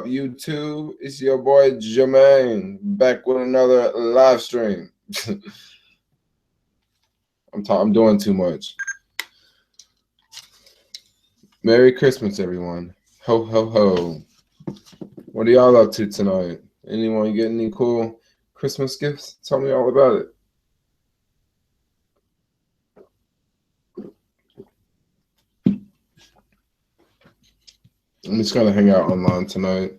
up, YouTube? It's your boy Jermaine back with another live stream. I'm doing too much. Merry Christmas, everyone. Ho, ho, ho. What are y'all up to tonight? Anyone get any cool Christmas gifts? Tell me all about it. I'm just going to hang out online tonight.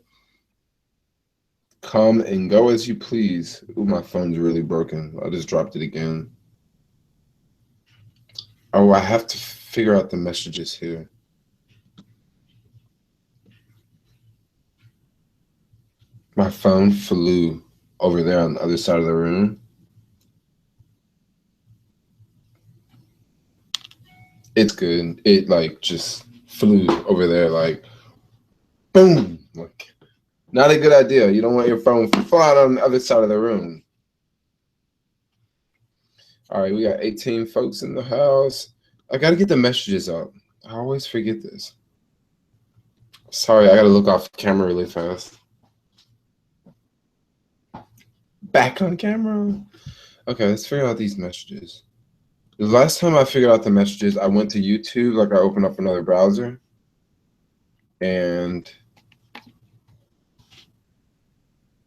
Come and go as you please. Ooh, my phone's really broken. I just dropped it again. Oh, I have to figure out the messages here. My phone flew over there on the other side of the room. It's good. It like just flew over there like boom. Like not a good idea. You don't want your phone flying on the other side of the room. All right, we got 18 folks in the house. I gotta get the messages up. I always forget this. Sorry, I gotta look off camera really fast. Back on camera. Okay, let's figure out these messages. The last time I figured out the messages, I went to YouTube, like I opened up another browser, and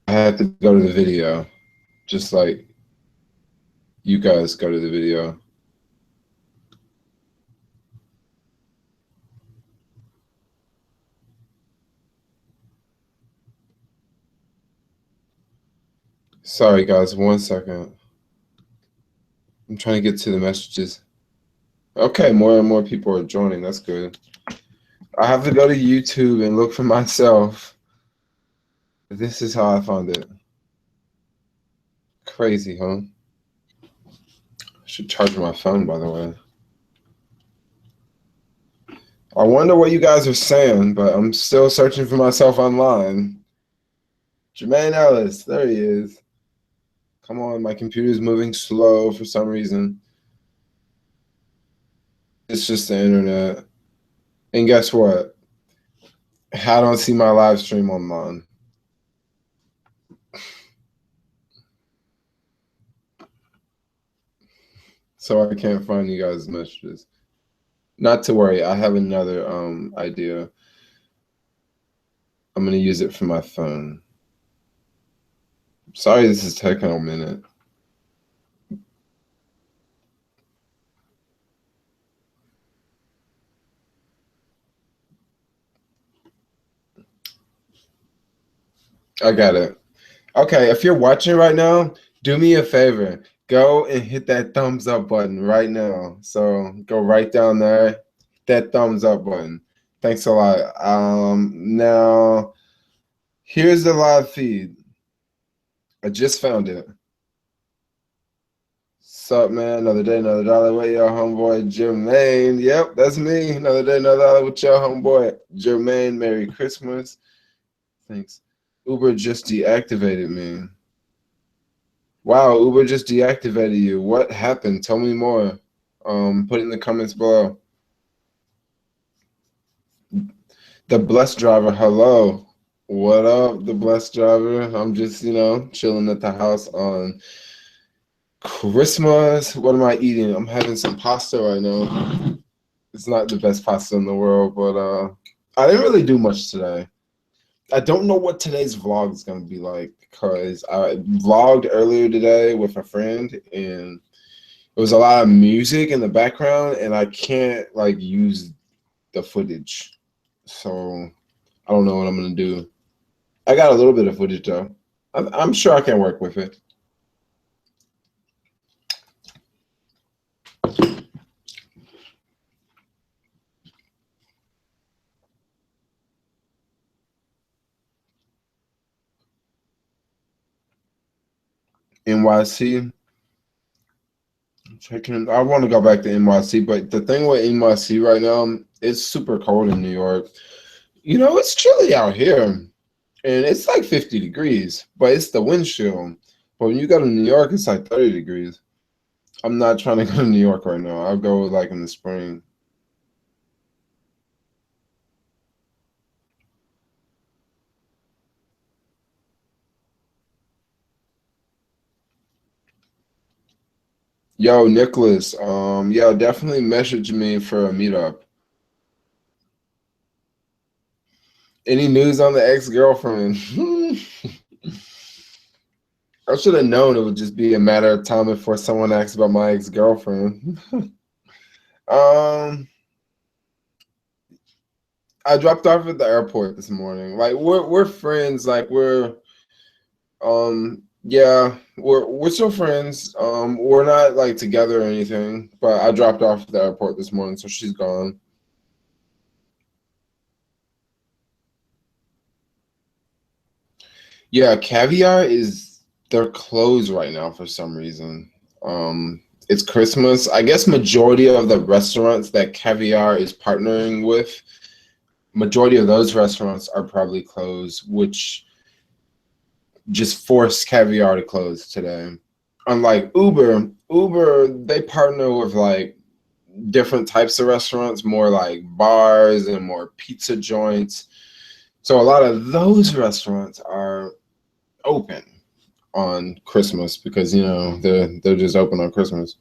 I had to go to the video, just like you guys go to the video. Sorry, guys, 1 second. I'm trying to get to the messages. Okay, more and more people are joining. That's good. I have to go to YouTube and look for myself. This is how I found it. Crazy, huh? I should charge my phone, by the way. I wonder what you guys are saying, but I'm still searching for myself online. Jemaine Ellis, there he is. Come on, my computer's moving slow for some reason. It's just the internet. And guess what? I don't see my live stream online. So I can't find you guys' messages. Not to worry, I have another idea. I'm gonna use it for my phone. Sorry, this is taking a minute. I got it. Okay, if you're watching right now, do me a favor. Go and hit that thumbs up button right now. So go right down there, hit that thumbs up button. Thanks a lot. Now here's the live feed. I just found it. Sup, man? Another day, another dollar with your homeboy Jermaine. Yep, that's me. Another day, another dollar with your homeboy Jermaine. Merry Christmas. Thanks. Uber just deactivated me. Wow, Uber just deactivated you. What happened? Tell me more. Put it in the comments below. The blessed driver, hello. What up, the blessed driver? I'm just, chilling at the house on Christmas. What am I eating? I'm having some pasta right now. It's not the best pasta in the world, but I didn't really do much today. I don't know what today's vlog is going to be like because I vlogged earlier today with a friend and it was a lot of music in the background and I can't like use the footage. So I don't know what I'm going to do. I got a little bit of footage though. I'm sure I can work with it. NYC. I want to go back to NYC, but the thing with NYC right now, it's super cold in New York. It's chilly out here, and it's like 50 degrees, but it's the wind chill. But when you go to New York, it's like 30 degrees. I'm not trying to go to New York right now. I'll go like in the spring. Yo, Nicholas. Yeah, definitely message me for a meetup. Any news on the ex-girlfriend? I should have known it would just be a matter of time before someone asks about my ex-girlfriend. um, I dropped off at the airport this morning. Like we're friends. Like yeah, we're still friends. We're not like together or anything. But I dropped off at the airport this morning, so she's gone. Yeah, Caviar is they're closed right now for some reason. It's Christmas. I guess majority of the restaurants that Caviar is partnering with, majority of those restaurants are probably closed, which just forced Caviar to close today. Unlike Uber they partner with like different types of restaurants, more like bars and more pizza joints. So a lot of those restaurants are open on Christmas because they're just open on Christmas.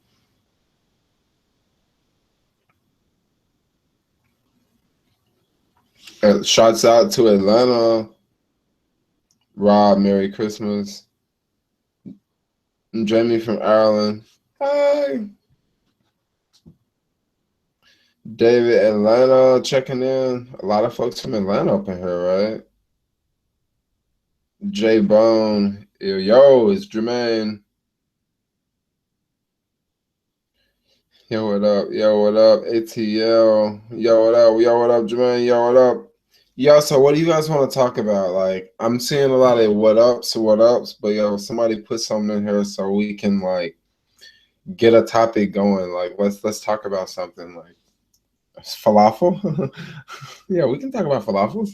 Shouts out to Atlanta, Rob. Merry Christmas. And Jamie from Ireland. Hi, David, Atlanta checking in. A lot of folks from Atlanta up in here, right? J Bone, yo, it's Jermaine. Yo, what up? Yo, what up? ATL. Yo, what up? Yo, what up, Jermaine? Yo, what up? Yo, so what do you guys want to talk about? Like, I'm seeing a lot of what ups, but yo, somebody put something in here so we can like get a topic going. Like, let's talk about something like falafel. Yeah, we can talk about falafels.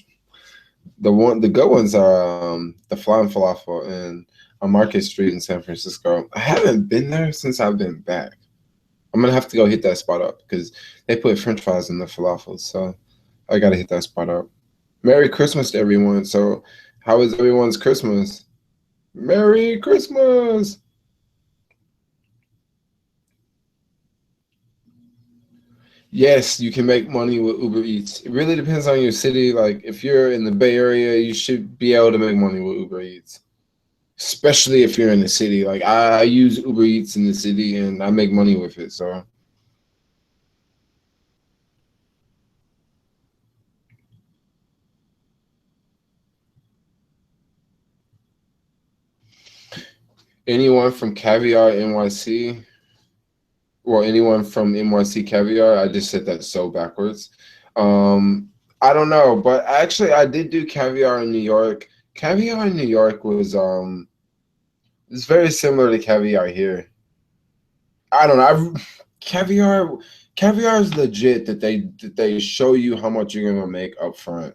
The good ones are the flying falafel and on Market Street in San Francisco. I haven't been there since I've been back. I'm gonna have to go hit that spot up because they put French fries in the falafels, so I gotta hit that spot up. Merry Christmas to everyone. So, how is everyone's Christmas? Merry Christmas. Yes, you can make money with Uber Eats. It really depends on your city. Like, if you're in the Bay Area, you should be able to make money with Uber Eats, especially if you're in the city. Like, I use Uber Eats in the city and I make money with it. So, anyone from Caviar NYC, well, anyone from NYC Caviar, I just said that so backwards. I don't know, but actually, I did do Caviar in New York. Caviar in New York was it's very similar to Caviar here. I don't know. Caviar Caviar is legit that they show you how much you're gonna make up front.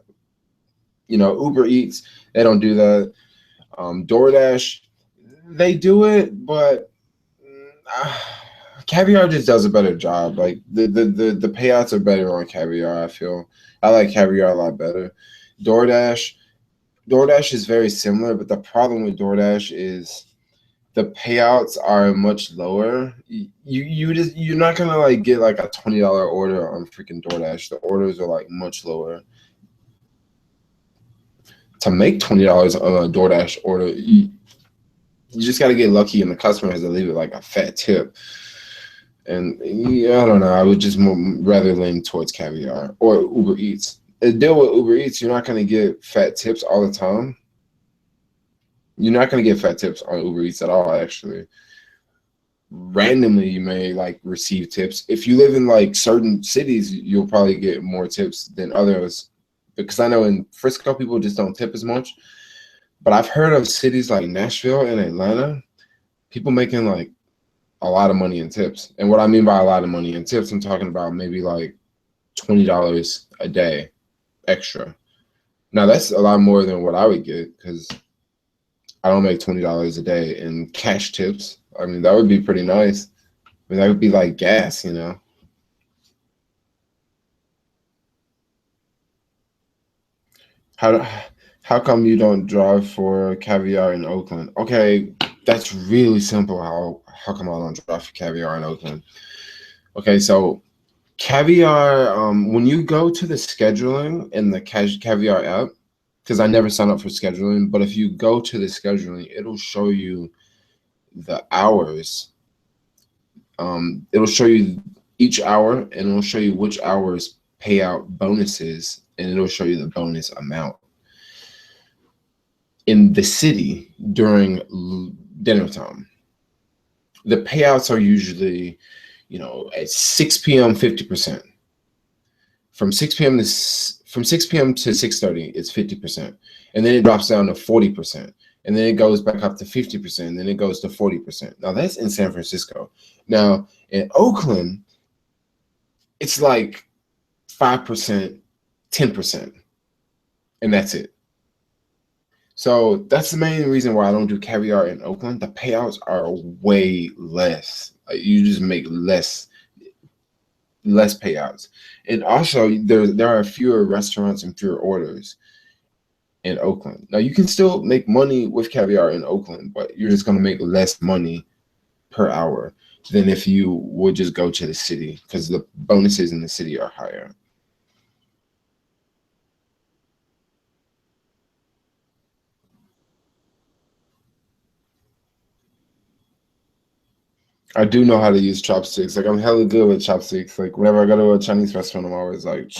Uber Eats, they don't do that. DoorDash, they do it, but uh, Caviar just does a better job. Like the payouts are better on Caviar. I feel I like Caviar a lot better. DoorDash, DoorDash is very similar, but the problem with DoorDash is the payouts are much lower. You're not gonna like get like a $20 order on freaking DoorDash. The orders are like much lower. To make $20 on a DoorDash order, you just got to get lucky, and the customer has to leave it like a fat tip. And yeah, I don't know. I would just rather lean towards Caviar or Uber Eats. The deal with Uber Eats, you're not going to get fat tips all the time. You're not going to get fat tips on Uber Eats at all, actually. Randomly, you may like receive tips. If you live in like certain cities, you'll probably get more tips than others. Because I know in Frisco, people just don't tip as much. But I've heard of cities like Nashville and Atlanta, people making like a lot of money in tips. And what I mean by a lot of money in tips, I'm talking about maybe like $20 a day extra. Now that's a lot more than what I would get because I don't make $20 a day in cash tips. I mean, that would be pretty nice. I mean, that would be like gas. How how come you don't drive for Caviar in Oakland? Okay, That's really simple. How come I don't drive for Caviar in Oakland? Okay, so Caviar, when you go to the scheduling in the Caviar app, because I never sign up for scheduling, but if you go to the scheduling, it'll show you the hours. It'll show you each hour, and it'll show you which hours pay out bonuses, and it'll show you the bonus amount in the city during dinner time. The payouts are usually, at 6 p.m. 50%. From 6 p.m. to 6:30, it's 50%, and then it drops down to 40%, and then it goes back up to 50%, and then it goes to 40%. Now that's in San Francisco. Now in Oakland, it's like 5%, 10%, and that's it. So that's the main reason why I don't do Caviar in Oakland. The payouts are way less. Like, you just make less payouts, and also there are fewer restaurants and fewer orders in Oakland. Now you can still make money with Caviar in Oakland, but you're just going to make less money per hour than if you would just go to the city, because the bonuses in the city are higher. I do know how to use chopsticks. Like, I'm hella good with chopsticks. Like, whenever I go to a Chinese restaurant, I'm always like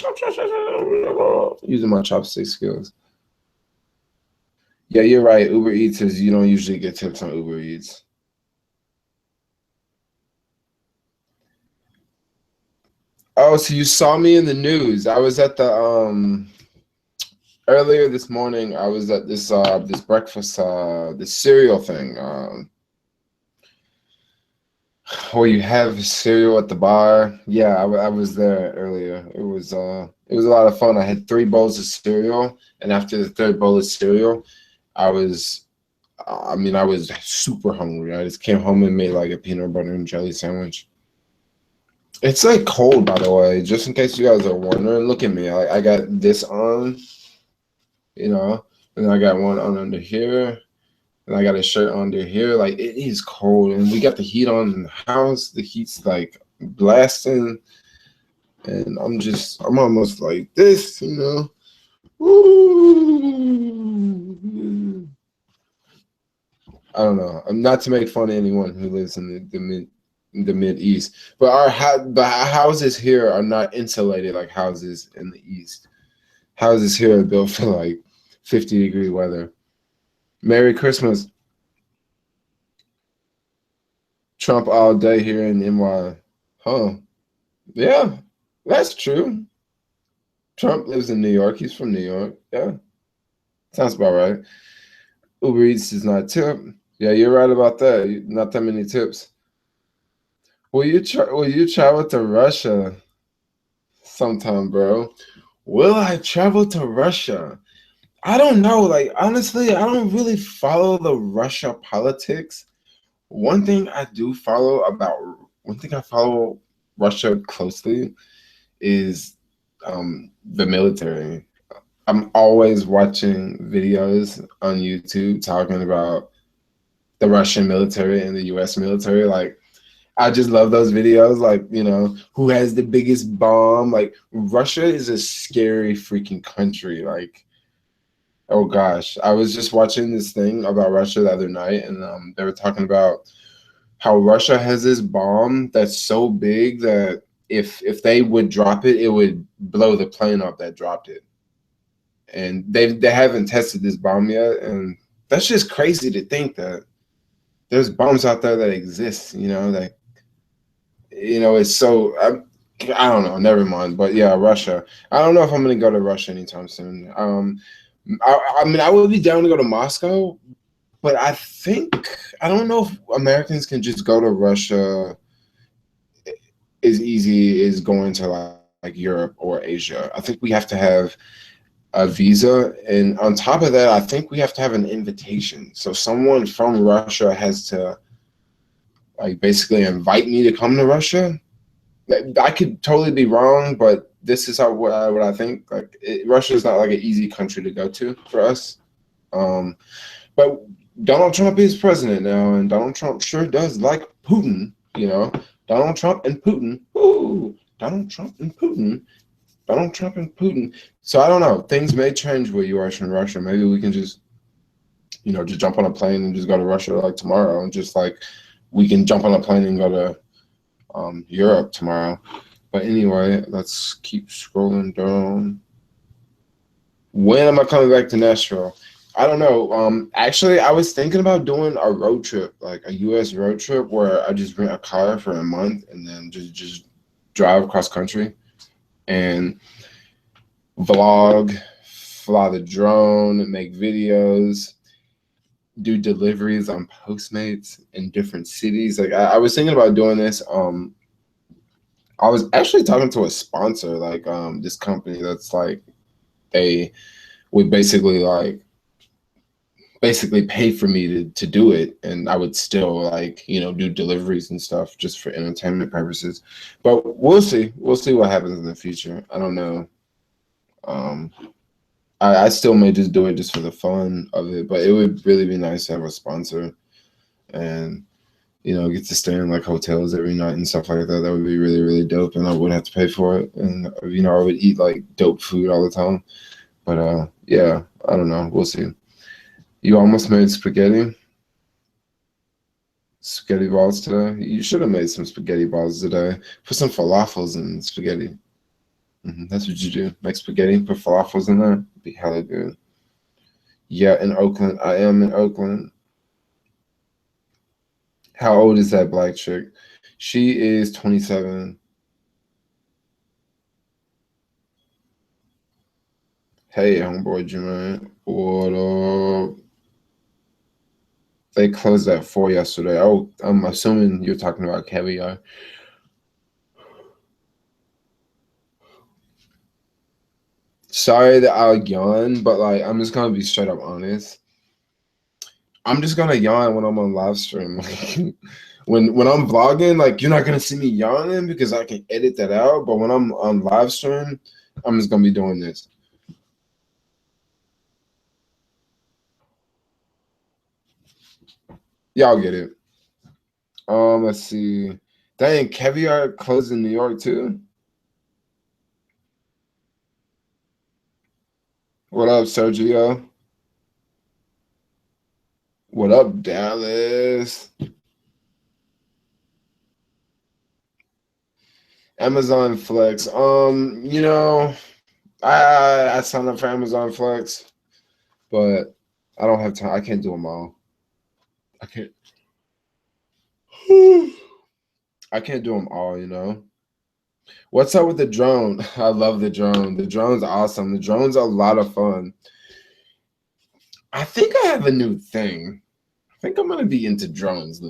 using my chopstick skills. Yeah, you're right. Uber Eats is, you don't usually get tips on Uber Eats. Oh, so you saw me in the news. I was at the earlier this morning. I was at this breakfast this cereal thing. Where you have cereal at the bar. Yeah, I was there earlier. It was a lot of fun. I had 3 bowls of cereal, and after the third bowl of cereal, I was I was super hungry. I just came home and made like a peanut butter and jelly sandwich. It's like cold, by the way, just in case you guys are wondering. Look at me. I got this on, and I got one on under here. And I got a shirt under here. Like, it is cold, and we got the heat on in the house. The heat's like blasting, and I'm almost like this, Ooh. I don't know. I'm not to make fun of anyone who lives in the mid east, but the houses here are not insulated like houses in the east. Houses here are built for like 50-degree weather. Merry Christmas. Trump all day here in NY. Huh. Yeah, that's true. Trump lives in New York. He's from New York. Yeah, sounds about right. Uber Eats is not tip. Yeah, you're right about that. Not that many tips. Will you travel to Russia sometime, bro? Will I travel to Russia? I don't know. Like, honestly, I don't really follow the Russia politics. One thing I follow Russia closely is the military. I'm always watching videos on YouTube talking about the Russian military and the US military. Like, I just love those videos. Like, who has the biggest bomb? Like, Russia is a scary freaking country. Like, oh gosh, I was just watching this thing about Russia the other night, and they were talking about how Russia has this bomb that's so big that if they would drop it, it would blow the plane up that dropped it. And they haven't tested this bomb yet, and that's just crazy to think that there's bombs out there that exist. It's so I don't know. Never mind. But yeah, Russia. I don't know if I'm gonna go to Russia anytime soon. I would be down to go to Moscow, but I don't know if Americans can just go to Russia as easy as going to like Europe or Asia. I think we have to have a visa, and on top of that, I think we have to have an invitation. So someone from Russia has to like basically invite me to come to Russia. I could totally be wrong, but this is what I think. Like, Russia is not like an easy country to go to for us. But Donald Trump is president now, and Donald Trump sure does like Putin. You know, Donald Trump and Putin. Ooh, Donald Trump and Putin. Donald Trump and Putin. So I don't know. Things may change where you are in Russia. Maybe we can just, just jump on a plane and just go to Russia like tomorrow, and just like we can jump on a plane and go to Europe tomorrow. But anyway, let's keep scrolling down. When am I coming back to Nashville? I don't know. Actually, I was thinking about doing a road trip, like a U.S. road trip, where I just rent a car for a month and then just drive across country and vlog, fly the drone, make videos, do deliveries on Postmates in different cities. Like I was thinking about doing this. I was actually talking to a sponsor, like this company that's like they would basically pay for me to do it, and I would still like do deliveries and stuff just for entertainment purposes. But we'll see. We'll see what happens in the future. I don't know. I still may just do it just for the fun of it, but it would really be nice to have a sponsor and get to stay in like hotels every night and stuff like that. That would be really, really dope, and I wouldn't have to pay for it. And I would eat like dope food all the time. But yeah, I don't know. We'll see. You almost made spaghetti balls today. You should have made some spaghetti balls today. Put some falafels in spaghetti. That's what you do. Make spaghetti, put falafels in there. It'd be hella good. Yeah, in Oakland. I am in Oakland. How old is that black chick? She is 27. Hey, homeboy Jermaine. What up? They closed at 4 yesterday. Oh, I'm assuming you're talking about caviar. Sorry that I'll yawn, but like I'm just gonna be straight up honest. I'm just gonna yawn when I'm on live stream. Like when I'm vlogging, like you're not gonna see me yawning because I can edit that out. But when I'm on live stream, I'm just gonna be doing this. Y'all get it. Let's see. Dang, caviar closed in New York too. What up, Sergio? What up, Dallas? Amazon Flex. I signed up for Amazon Flex, but I don't have time. I can't do them all. I can't. I can't do them all. What's up with the drone? I love the drone. The drone's awesome. The drone's a lot of fun. I think I have a new thing. I think I'm gonna be into drones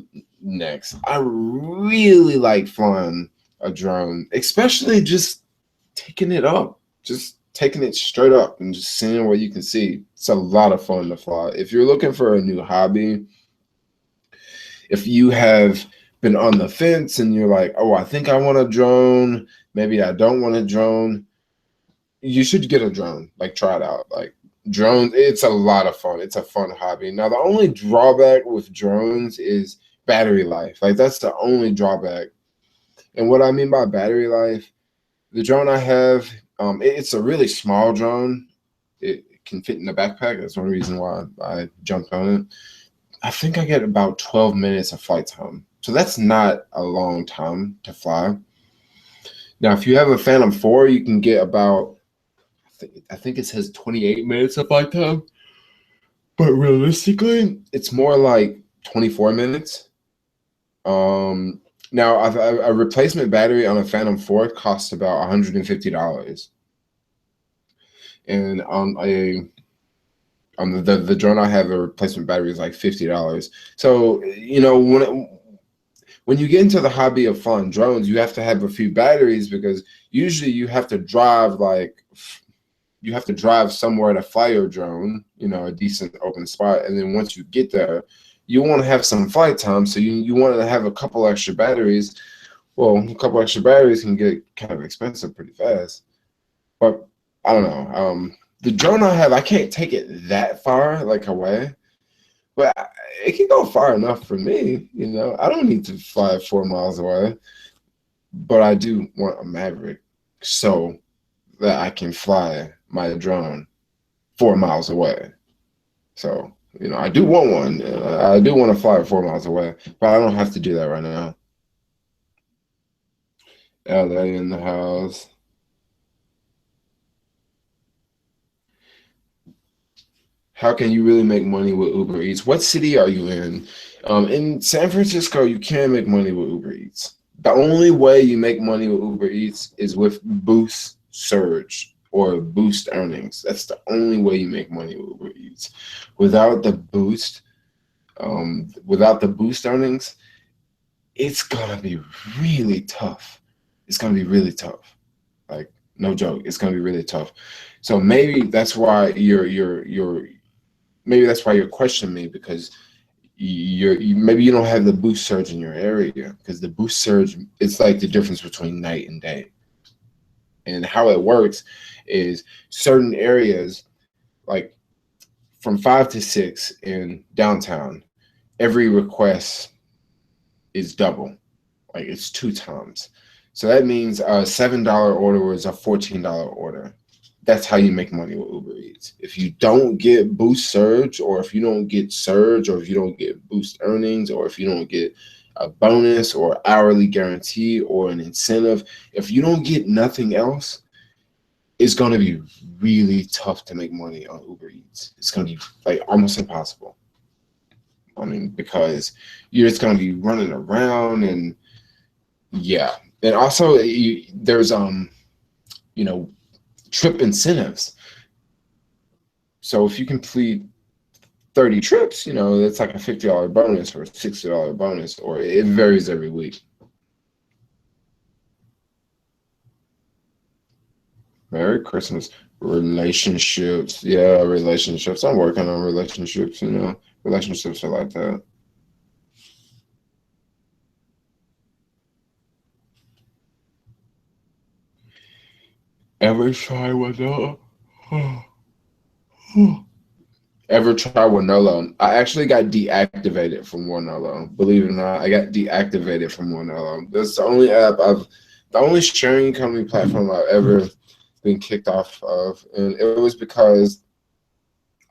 next. I really like flying a drone, especially just taking it up, just taking it straight up and just seeing what you can see. It's a lot of fun to fly. If you're looking for a new hobby, if you have been on the fence and you're like, oh, I think I want a drone, maybe I don't want a drone, you should get a drone. Like try it out. Like drones, it's a lot of fun. It's a fun hobby. Now the only drawback with drones is battery life. Like that's the only drawback. And what I mean by battery life, the drone I have, it's a really small drone. It can fit in the backpack. That's one reason why I jumped on it. I think I get about 12 minutes of flight time. So that's not a long time to fly. Now, if you have a Phantom 4, you can get about, I think it says 28 minutes of flight time. But realistically, it's more like 24 minutes. Now, a replacement battery on a Phantom 4 costs about $150. And on the drone I have, a replacement battery is like $50. So, when you get into the hobby of flying drones, you have to have a few batteries because usually you have to drive somewhere to fly your drone, a decent open spot. And then once you get there, you want to have some flight time. So you want to have a couple extra batteries. Well, a couple extra batteries can get kind of expensive pretty fast. But I don't know. The drone I have, I can't take it that far, like away. But it can go far enough for me, you know. I don't need to fly 4 miles away, but I do want a Maverick so that I can fly my drone 4 miles away. So, you know, I do want one. I do want to fly 4 miles away, but I don't have to do that right now. LA in the house. How can you really make money with Uber Eats? What city are you in? In San Francisco, you can't make money with Uber Eats. The only way you make money with Uber Eats is with boost surge or boost earnings. That's the only way you make money with Uber Eats. Without the boost, without the boost earnings, it's gonna be really tough. It's gonna be really tough. Like no joke, it's gonna be really tough. So maybe that's why maybe that's why you're questioning me because maybe you don't have the boost surge in your area because the boost surge it's like the difference between night and day. And how it works is certain areas like from 5 to 6 in downtown, every request is double, like it's 2 times. So that means a $7 order is a $14 order. That's how you make money with Uber Eats. If you don't get boost surge, or if you don't get surge, or if you don't get boost earnings, or if you don't get a bonus or hourly guarantee or an incentive, if you don't get nothing else, it's going to be really tough to make money on Uber Eats. It's going to be like almost impossible. I mean, because you're just going to be running around and yeah. And also there's you know, trip incentives. So if you complete 30 trips, you know, it's like a $50 bonus or a $60 bonus, or it varies every week. Merry Christmas. Relationships. Yeah, relationships. I'm working on relationships, you know. Relationships are like that. Ever try Winolo? Ever try Winolo? I actually got deactivated from Winolo. Believe it or not, I got deactivated from Winolo. That's the only the only sharing company platform I've ever been kicked off of, and it was because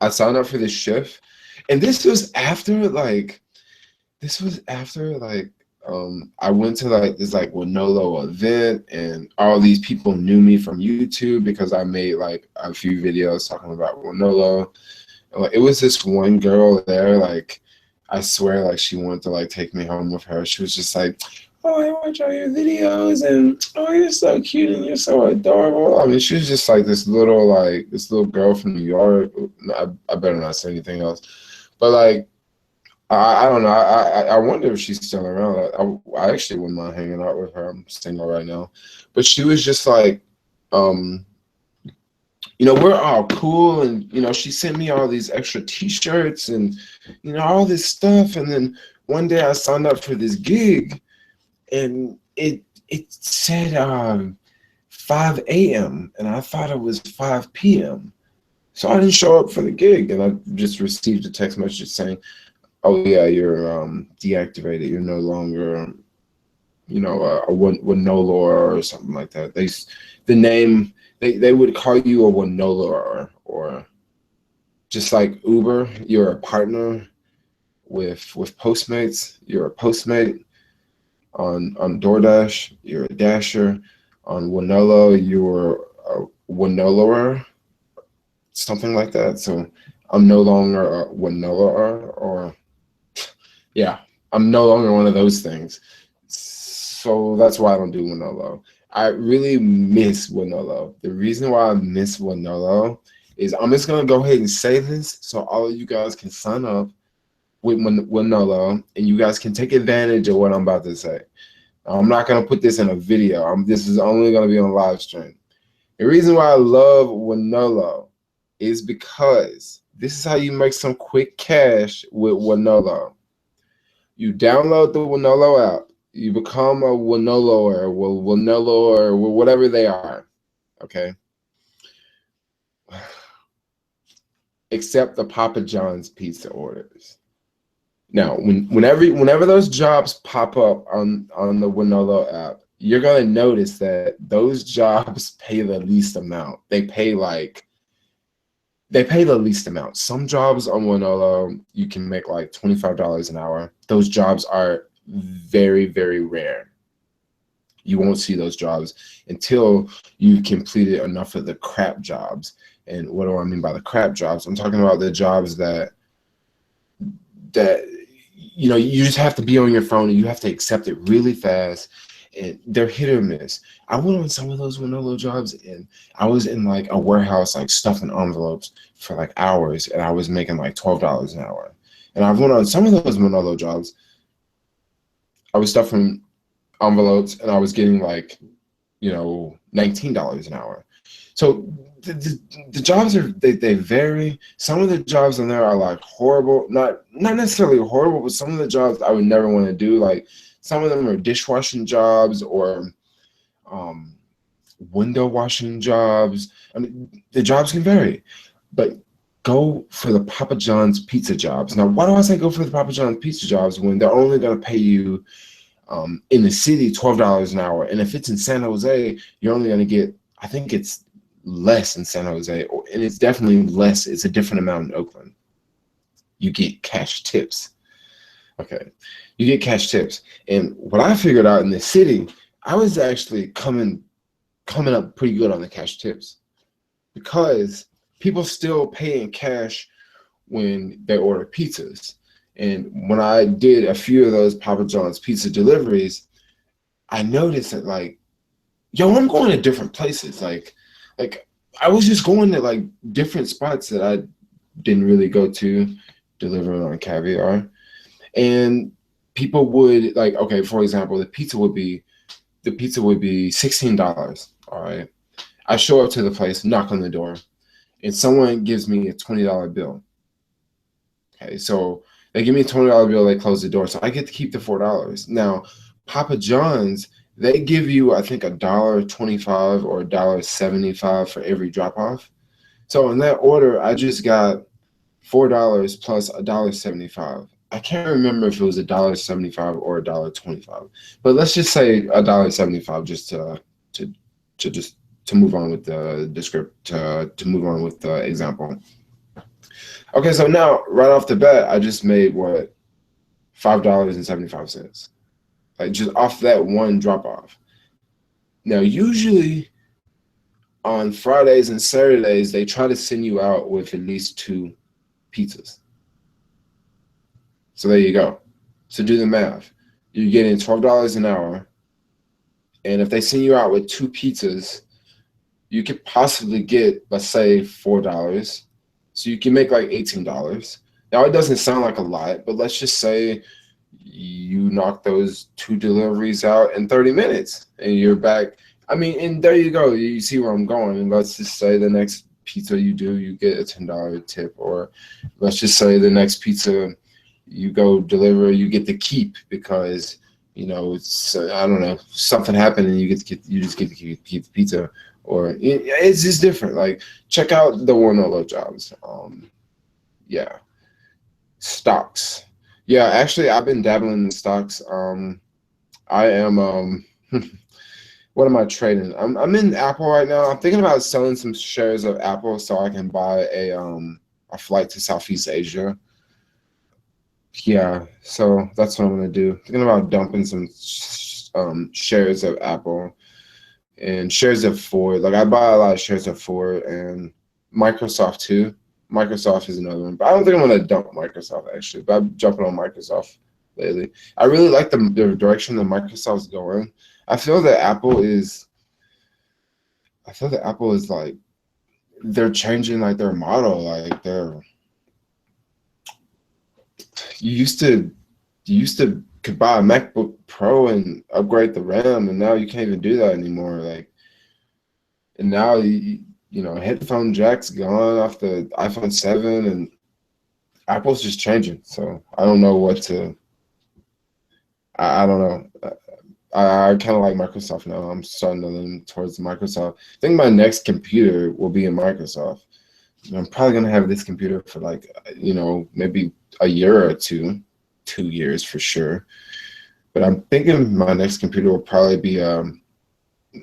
I signed up for this shift, and this was after like I went to like this like Winolo event, and all these people knew me from YouTube because I made like a few videos talking about Winolo. Like it was this one girl there, like I swear, like she wanted to like take me home with her. She was just like, "Oh, I watch all your videos, and oh, you're so cute and you're so adorable." I mean, she was just like this little girl from New York. I better not say anything else, but like I don't know. I wonder if she's still around. I actually wouldn't mind hanging out with her. I'm single right now, but she was just like, um, you know, we're all cool, and you know, she sent me all these extra T-shirts and you know all this stuff, and then one day I signed up for this gig, and it said 5 a.m. and I thought it was 5 p.m. So I didn't show up for the gig, and I just received a text message saying, "Oh yeah, you're deactivated. You're no longer, you know, a Winolo or something like that." The name they would call you a Winolo or just like Uber, you're a partner with Postmates. You're a Postmate on DoorDash. You're a Dasher. On Winolo, you're a Winoloer, something like that. So I'm no longer a Winoloer, or yeah, I'm no longer one of those things. So that's why I don't do Winolo. I really miss Winolo. The reason why I miss Winolo is I'm just gonna go ahead and say this so all of you guys can sign up with Winolo and you guys can take advantage of what I'm about to say. I'm not gonna put this in a video. This is only gonna be on live stream. The reason why I love Winolo is because this is how you make some quick cash with Winolo. You download the Winolo app. You become a Winoloer, Winolo, or whatever they are. Okay. Except the Papa John's pizza orders. Now, whenever those jobs pop up on the Winolo app, you're gonna notice that those jobs pay the least amount. They pay the least amount. Some jobs on Winolo, you can make like $25 an hour. Those jobs are very, very rare. You won't see those jobs until you've completed enough of the crap jobs. And what do I mean by the crap jobs? I'm talking about the jobs that you just have to be on your phone and you have to accept it really fast, and they're hit or miss. I went on some of those Winolo jobs and I was in like a warehouse like stuffing envelopes for like hours, and I was making like $12 an hour. And I've went on some of those Winolo jobs, I was stuffing envelopes and I was getting like, $19 an hour. So the jobs they vary. Some of the jobs on there are like horrible, not necessarily horrible, but some of the jobs I would never want to do. Like some of them are dishwashing jobs or window washing jobs. I mean, the jobs can vary, but go for the Papa John's pizza jobs. Now, why do I say go for the Papa John's pizza jobs when they're only going to pay you in the city $12 an hour, and if it's in San Jose, you're only going to get, I think it's less in San Jose, and it's definitely less. It's a different amount in Oakland. You get cash tips. Okay, you get cash tips, and what I figured out in the city, I was actually coming up pretty good on the cash tips because people still pay in cash when they order pizzas. And when I did a few of those Papa John's pizza deliveries, I noticed that like, I'm going to different places. Like I was just going to like different spots that I didn't really go to delivering on Caviar. And people would like, okay, for example, the pizza would be $16. All right. I show up to the place, knock on the door, and someone gives me a $20 bill. Okay, so they give me a $20 bill, they close the door, so I get to keep the $4. Now, Papa John's, they give you, I think, $1.25 or $1.75 for every drop-off. So in that order, I just got $4 plus $1.75. I can't remember if it was $1.75 or $1.25, but let's just say $1.75 just to move on with to move on with the example. Okay, so now right off the bat, I just made what, $5.75, like just off that one drop off. Now, usually on Fridays and Saturdays, they try to send you out with at least 2 pizzas. So there you go. So do the math. You're getting $12 an hour, and if they send you out with 2 pizzas, you could possibly get, let's say, $4. So you can make like $18. Now, it doesn't sound like a lot, but let's just say you knock those 2 deliveries out in 30 minutes and you're back. I mean, and there you go. You see where I'm going. And let's just say the next pizza you do, you get a $10 tip. Or let's just say the next pizza you go deliver, you get to keep because, it's, I don't know, something happened and you just get to keep the pizza. Or it's just different. Like, check out the Winolo jobs. Yeah. Stocks. Yeah, actually, I've been dabbling in stocks. I am, what am I trading? I'm in Apple right now. I'm thinking about selling some shares of Apple so I can buy a flight to Southeast Asia. Yeah, so that's what I'm gonna do. Thinking about dumping some shares of Apple and shares of Ford. Like, I buy a lot of shares of Ford and Microsoft too. Microsoft is another one, but I don't think I'm gonna dump Microsoft actually. But I'm jumping on Microsoft lately. I really like the direction that Microsoft's going. I feel that Apple is like, they're changing like their model. Like you used to could buy a MacBook Pro and upgrade the RAM, and now you can't even do that anymore. Like, and now headphone jack's gone off the iPhone 7, and Apple's just changing. So I don't know what to. I don't know. I kind of like Microsoft now. I'm starting to lean towards Microsoft. I think my next computer will be in Microsoft. I'm probably gonna have this computer for like, maybe a year or 2. 2 years for sure. But I'm thinking my next computer will probably be,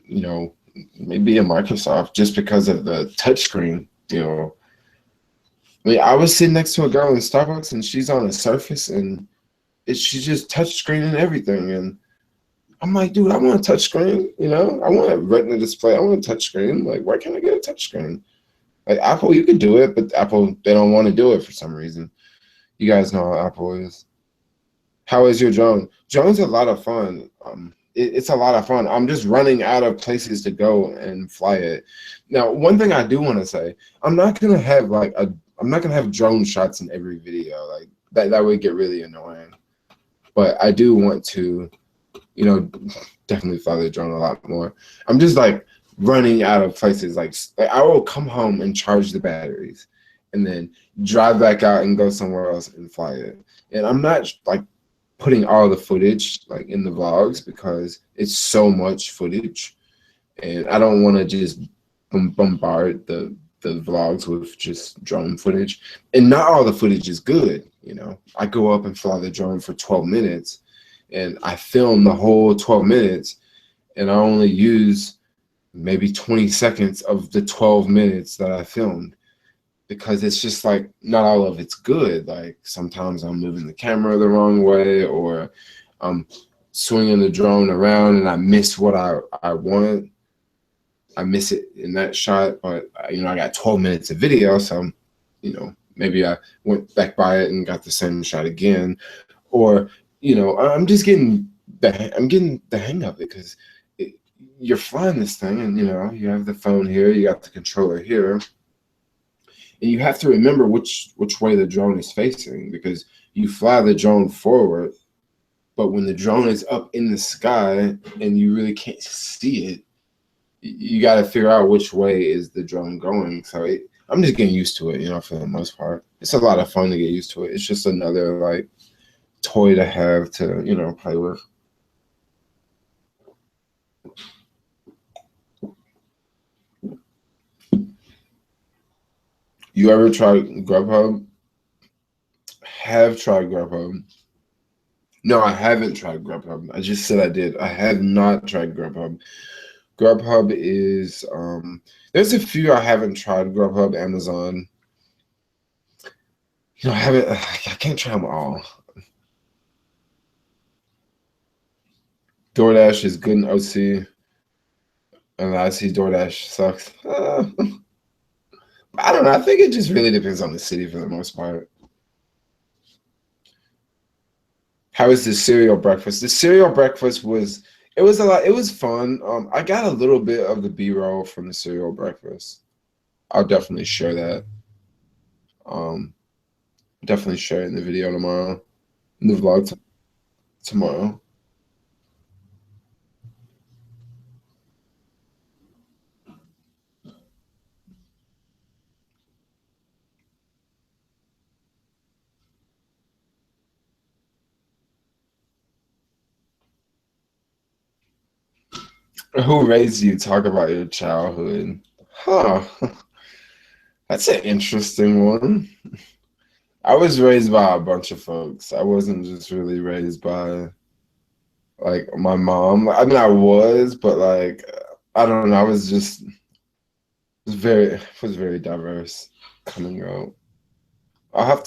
you know, maybe a Microsoft, just because of the touchscreen. You know, I mean, I was sitting next to a girl in Starbucks, and she's on a Surface, and she's just touchscreen and everything. And I'm like, dude, I want a touchscreen. You know, I want a Retina display. I want a touchscreen. Like, why can't I get a touchscreen? Like Apple, you could do it, but Apple, they don't want to do it for some reason. You guys know how Apple is. How is your drone? Drone's a lot of fun. It's a lot of fun. I'm just running out of places to go and fly it. Now, one thing I do want to say, I'm not gonna have drone shots in every video. Like that would get really annoying. But I do want to, you know, definitely fly the drone a lot more. I'm just like running out of places. Like I will come home and charge the batteries, and then drive back out and go somewhere else and fly it. And I'm not like putting all the footage like in the vlogs, because it's so much footage, and I don't want to just bombard the vlogs with just drone footage. And not all the footage is good. You know, I go up and fly the drone for 12 minutes, and I film the whole 12 minutes, and I only use maybe 20 seconds of the 12 minutes that I filmed, because it's just like not all of it's good. Like sometimes I'm moving the camera the wrong way, or I'm swinging the drone around and I miss what I want. I miss it in that shot, but you know, I got 12 minutes of video, so you know, maybe I went back by it and got the same shot again, or you know, I'm getting the hang of it, because you're flying this thing, and you know, you have the phone here, you got the controller here. And you have to remember which way the drone is facing, because you fly the drone forward, but when the drone is up in the sky and you really can't see it, you got to figure out which way is the drone going. So I'm just getting used to it, you know, for the most part. It's a lot of fun to get used to it. It's just another like toy to have to, you know, play with. You ever tried Grubhub? Have tried Grubhub. No, I haven't tried Grubhub. I just said I did. I have not tried Grubhub. Grubhub is there's a few I haven't tried. Grubhub, Amazon. You know, I can't try them all. DoorDash is good in OC, and I see DoorDash sucks. I don't know. I think it just really depends on the city for the most part. How is the cereal breakfast? The cereal breakfast was a lot. It was fun. I got a little bit of the B-roll from the cereal breakfast. I'll definitely share that. Definitely share it in the video tomorrow, in the vlog tomorrow. Who raised you? Talk about your childhood. Huh. That's an interesting one. I was raised by a bunch of folks. I wasn't just really raised by like my mom. I mean, I was, but like I don't know. I was just was very diverse coming out.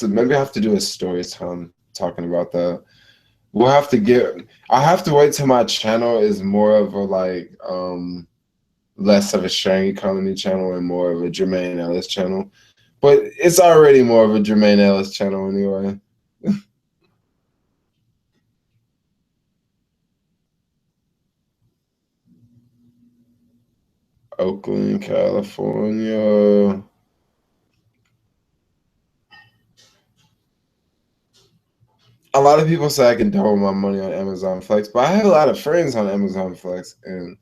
Maybe I have to do a story time talking about that. We'll have to I have to wait till my channel is more of a like less of a sharing economy channel and more of a Jermaine Ellis channel. But it's already more of a Jermaine Ellis channel anyway. Oakland, California. A lot of people say I can double my money on Amazon Flex, but I have a lot of friends on Amazon Flex, and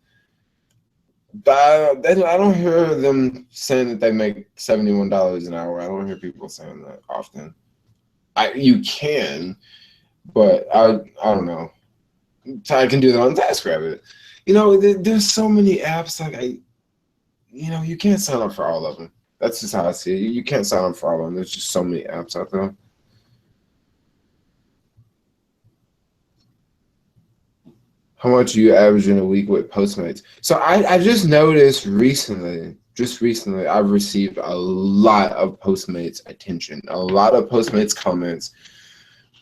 I don't hear them saying that they make $71 an hour. I don't hear people saying that often. You can, but I don't know. I can do that on TaskRabbit. You know, there's so many apps. Like you know, you can't sign up for all of them. That's just how I see it. You can't sign up for all of them. There's just so many apps out there. How much are you averaging a week with Postmates? So I just noticed recently, I've received a lot of Postmates attention, a lot of Postmates comments.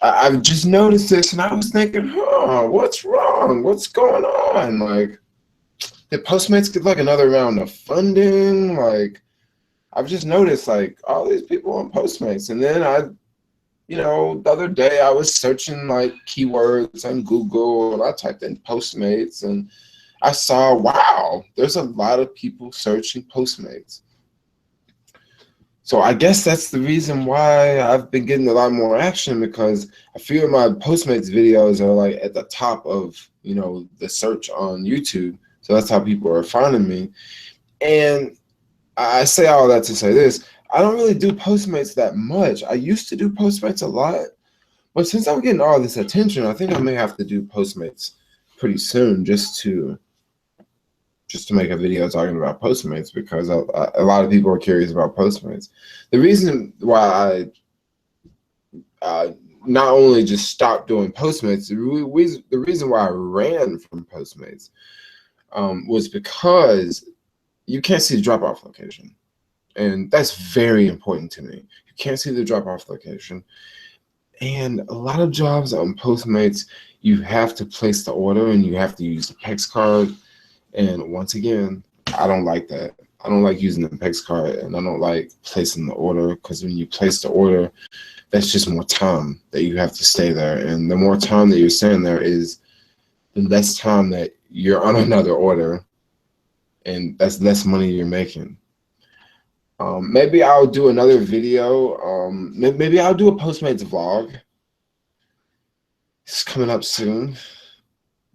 I've just noticed this, and I was thinking, what's wrong? What's going on? Like, did Postmates get like another round of funding? Like, I've just noticed like all these people on Postmates, and then the other day I was searching like keywords on Google, and I typed in Postmates, and I saw, wow, there's a lot of people searching Postmates. So I guess that's the reason why I've been getting a lot more action, because I feel my Postmates videos are like at the top of, the search on YouTube. So that's how people are finding me. And I say all that to say this. I don't really do Postmates that much. I used to do Postmates a lot, but since I'm getting all this attention, I think I may have to do Postmates pretty soon just to make a video talking about Postmates, because a lot of people are curious about Postmates. The reason why I not only just stopped doing Postmates, the reason why I ran from Postmates was because you can't see the drop-off location. And that's very important to me. You can't see the drop-off location. And a lot of jobs on Postmates, you have to place the order and you have to use the PEX card. And once again, I don't like that. I don't like using the PEX card, and I don't like placing the order, because when you place the order, that's just more time that you have to stay there. And the more time that you're staying there is the less time that you're on another order, and that's less money you're making. Maybe I'll do another video. Maybe I'll do a Postmates vlog. It's coming up soon.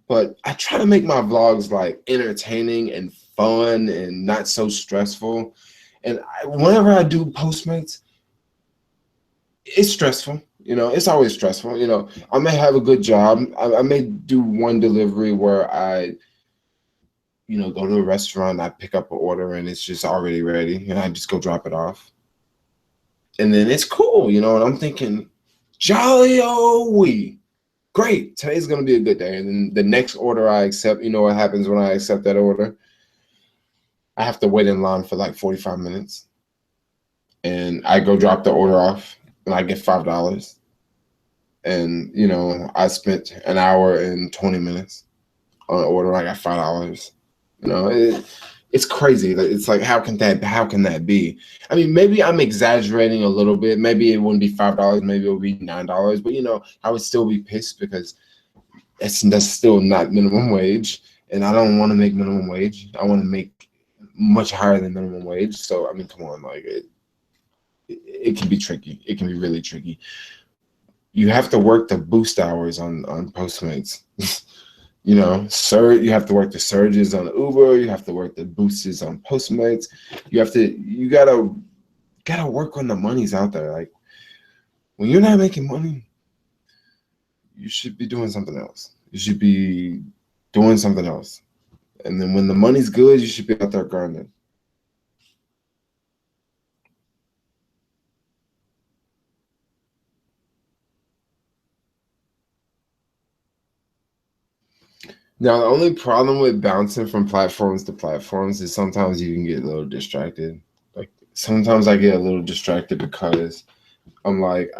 But I try to make my vlogs like entertaining and fun and not so stressful. And whenever I do Postmates, it's stressful. It's always stressful. I may have a good job. I may do one delivery where I go to a restaurant, I pick up an order and it's just already ready, and I just go drop it off. And then it's cool, and I'm thinking, jolly-o-wee. Great, today's going to be a good day. And then the next order I accept, what happens when I accept that order? I have to wait in line for like 45 minutes. And I go drop the order off, and I get $5. And, I spent an hour and 20 minutes on an order. I got $5. It's crazy. It's like, how can that be? I mean, maybe I'm exaggerating a little bit. Maybe it wouldn't be $5. Maybe it would be $9. But I would still be pissed, because that's still not minimum wage, and I don't want to make minimum wage. I want to make much higher than minimum wage. So I mean, come on, like it can be tricky. It can be really tricky. You have to work the boost hours on Postmates. You have to work the surges on Uber. You have to work the boosts on Postmates. You gotta work when the money's out there. Like, when you're not making money, you should be doing something else. You should be doing something else. And then when the money's good, you should be out there grinding. Now, the only problem with bouncing from platforms to platforms is sometimes you can get a little distracted. Like, sometimes I get a little distracted because I'm like,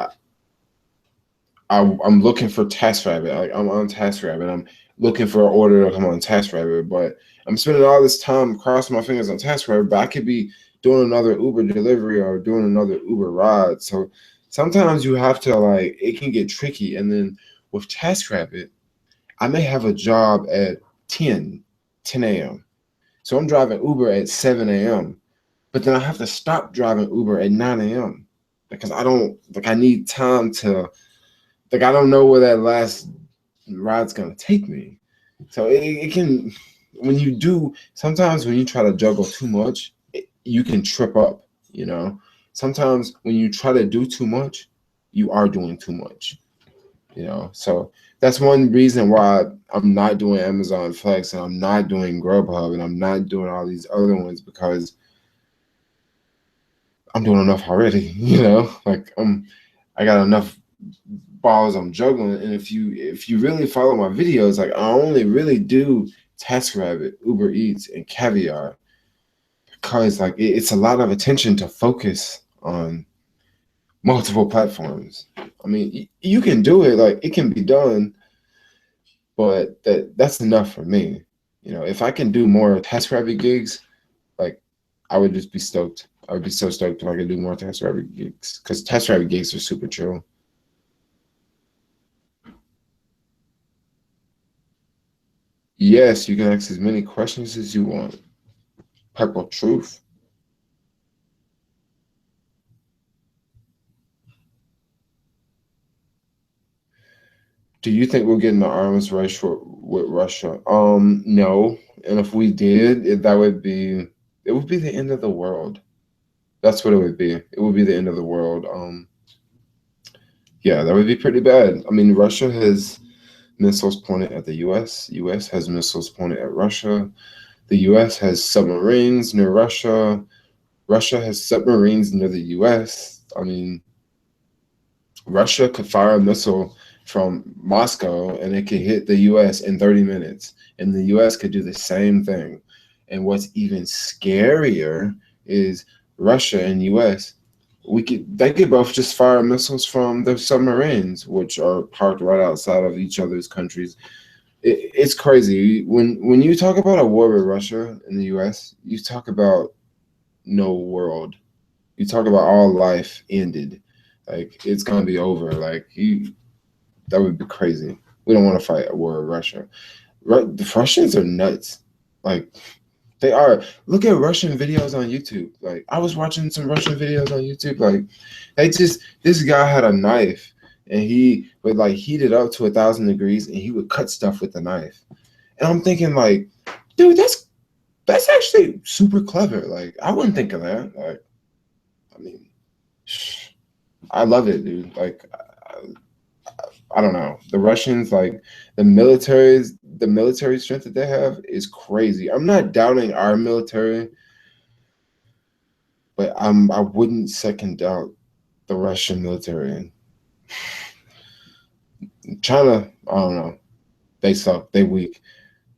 I'm looking for TaskRabbit. Like, I'm on TaskRabbit. I'm looking for an order to come on TaskRabbit, but I'm spending all this time crossing my fingers on TaskRabbit, but I could be doing another Uber delivery or doing another Uber ride. So sometimes you have to, like, it can get tricky. And then with TaskRabbit, I may have a job at 10 a.m. So I'm driving Uber at 7 a.m. But then I have to stop driving Uber at 9 a.m. because I need time to, I don't know where that last ride's going to take me. So it can, sometimes when you try to juggle too much, you can trip up, Sometimes when you try to do too much, you are doing too much, So that's one reason why I'm not doing Amazon Flex, and I'm not doing Grubhub, and I'm not doing all these other ones, because I'm doing enough already, Like I got enough balls I'm juggling. And if you really follow my videos, like I only really do TaskRabbit, Uber Eats, and Caviar because like it's a lot of attention to focus on multiple platforms. I mean, you can do it, like it can be done, but that's enough for me. You know, if I can do more TaskRabbit gigs, like I would just be stoked. I would be so stoked if I could do more TaskRabbit gigs because TaskRabbit gigs are super chill. Yes, you can ask as many questions as you want. Purple truth. Do you think we'll get in the arms race with Russia? No. And if we did, it would be the end of the world. That's what it would be. It would be the end of the world. Yeah, that would be pretty bad. I mean, Russia has missiles pointed at the U.S. U.S. has missiles pointed at Russia. The U.S. has submarines near Russia. Russia has submarines near the U.S. I mean, Russia could fire a missile from Moscow and it could hit the US in 30 minutes. And the US could do the same thing. And what's even scarier is Russia and US. They could both just fire missiles from their submarines, which are parked right outside of each other's countries. It's crazy. When you talk about a war with Russia and the US, you talk about no world. You talk about all life ended. Like it's gonna be over. Like that would be crazy. We don't want to fight a war with Russia. The Russians are nuts. Like they are. Look at Russian videos on YouTube. Like I was watching some Russian videos on YouTube. Like this guy had a knife and he would like heat it up to 1,000 degrees and he would cut stuff with the knife. And I'm thinking like, dude, that's actually super clever. Like I wouldn't think of that. Like I mean, I love it, dude. Like I don't know. The Russians, like the military strength that they have is crazy. I'm not doubting our military, but I wouldn't second doubt the Russian military. China, I don't know. They suck. They weak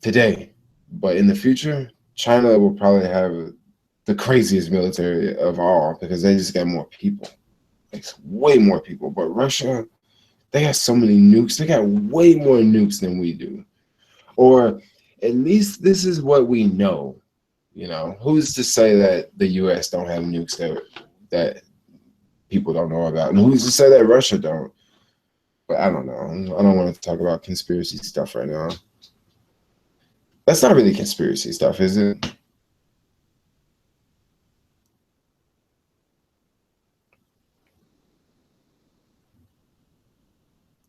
today, but in the future, China will probably have the craziest military of all because they just got more people. It's way more people. But Russia, they got so many nukes. They got way more nukes than we do. Or at least this is what we know. You know, who's to say that the U.S. don't have nukes that people don't know about, and who's to say that Russia don't? But I don't know. I don't want to talk about conspiracy stuff right now. That's not really conspiracy stuff, is it?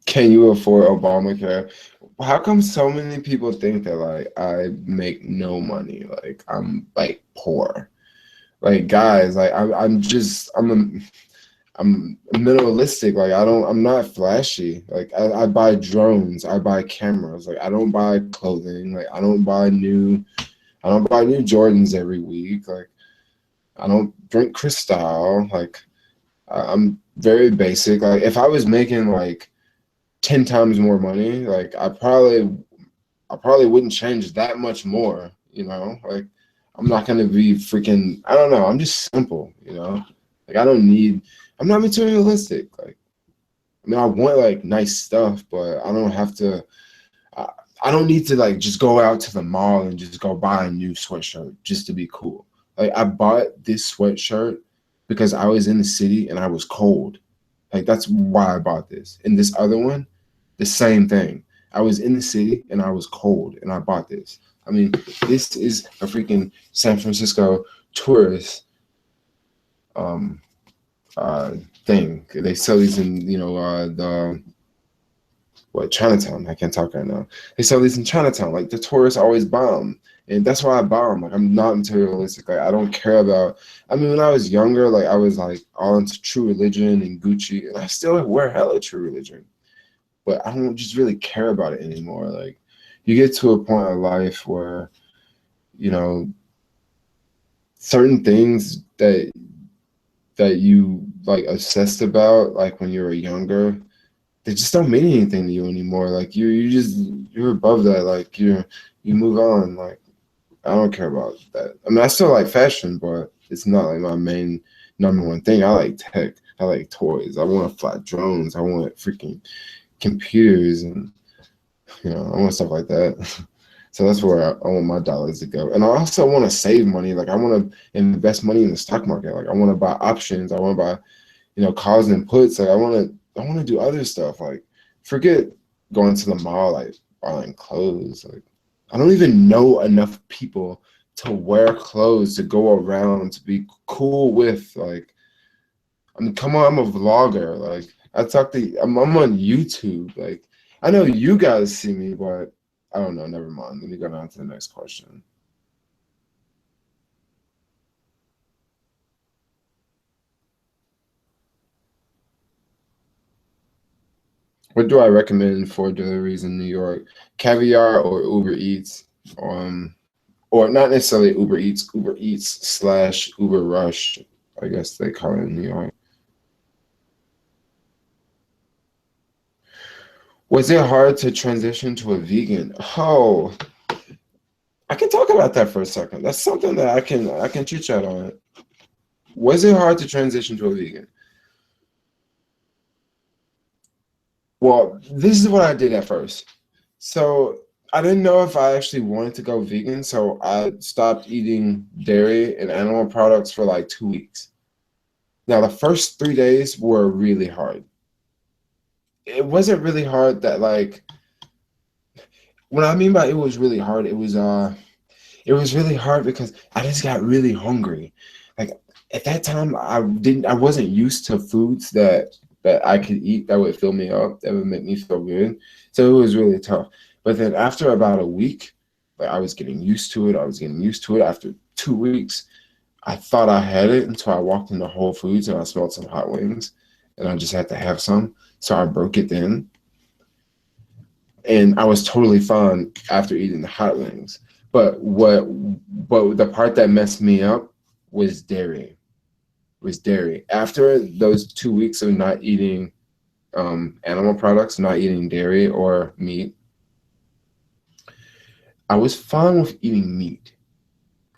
Can you afford Obamacare? How come so many people think that like I make no money? Like I'm like poor. Like guys, like I'm minimalistic. Like I'm not flashy. Like I buy drones, I buy cameras. Like I don't buy clothing. Like I don't buy new Jordans every week. Like I don't drink Cristal. Like I'm very basic. Like if I was making like 10 times more money, like I probably wouldn't change that much more, you know? Like I'm not gonna be freaking I don't know, I'm just simple, you know? Like I'm not materialistic. Like I mean I want like nice stuff, but I don't have to I, I don't need to like just go out to the mall and just go buy a new sweatshirt just to be cool. Like I bought this sweatshirt because I was in the city and I was cold. Like that's why I bought this. And this other one, the same thing. I was in the city and I was cold and I bought this. I mean, this is a freaking San Francisco tourist um uh thing. They sell these in, the what Chinatown. I can't talk right now. They sell these in Chinatown. Like the tourists always bomb. And that's why I bomb. Like I'm not materialistic. Like I don't care about I mean when I was younger, like I was like all into True Religion and Gucci, and I still wear hella True Religion. But I don't just really care about it anymore. Like you get to a point of life where, you know, certain things that you like obsessed about, like when you were younger, they just don't mean anything to you anymore. Like you're above that. Like you move on. Like I don't care about that. I mean, I still like fashion, but it's not like my main number one thing. I like tech. I like toys. I want to fly drones. I want freaking computers, and I want stuff like that. So that's where I want my dollars to go. And I also want to save money. Like I want to invest money in the stock market. Like I want to buy options. I want to buy, calls and puts. Like I want to do other stuff. Like forget going to the mall, like buying clothes. Like I don't even know enough people to wear clothes to go around to be cool with. Like I mean, come on, I'm a vlogger. Like I'm on YouTube. Like I know you guys see me, but I don't know. Never mind. Let me go down to the next question. What do I recommend for deliveries in New York? Caviar or Uber Eats? Or not necessarily Uber Eats. Uber Eats / Uber Rush. I guess they call it in New York. Was it hard to transition to a vegan? Oh, I can talk about that for a second. That's something that I can chit chat on it. Was it hard to transition to a vegan? Well, this is what I did at first. So I didn't know if I actually wanted to go vegan, so I stopped eating dairy and animal products for like 2 weeks. Now, the first 3 days were really hard. It wasn't really hard that like what I mean by it was really hard, it was really hard because I just got really hungry. Like at that time I wasn't used to foods that I could eat that would fill me up, that would make me feel good. So it was really tough. But then after about a week, like I was getting used to it. I was getting used to it. After 2 weeks, I thought I had it until I walked into Whole Foods and I smelled some hot wings and I just had to have some. So I broke it then. And I was totally fine after eating the hot wings. But the part that messed me up was dairy. Was dairy. After those 2 weeks of not eating animal products, not eating dairy or meat, I was fine with eating meat.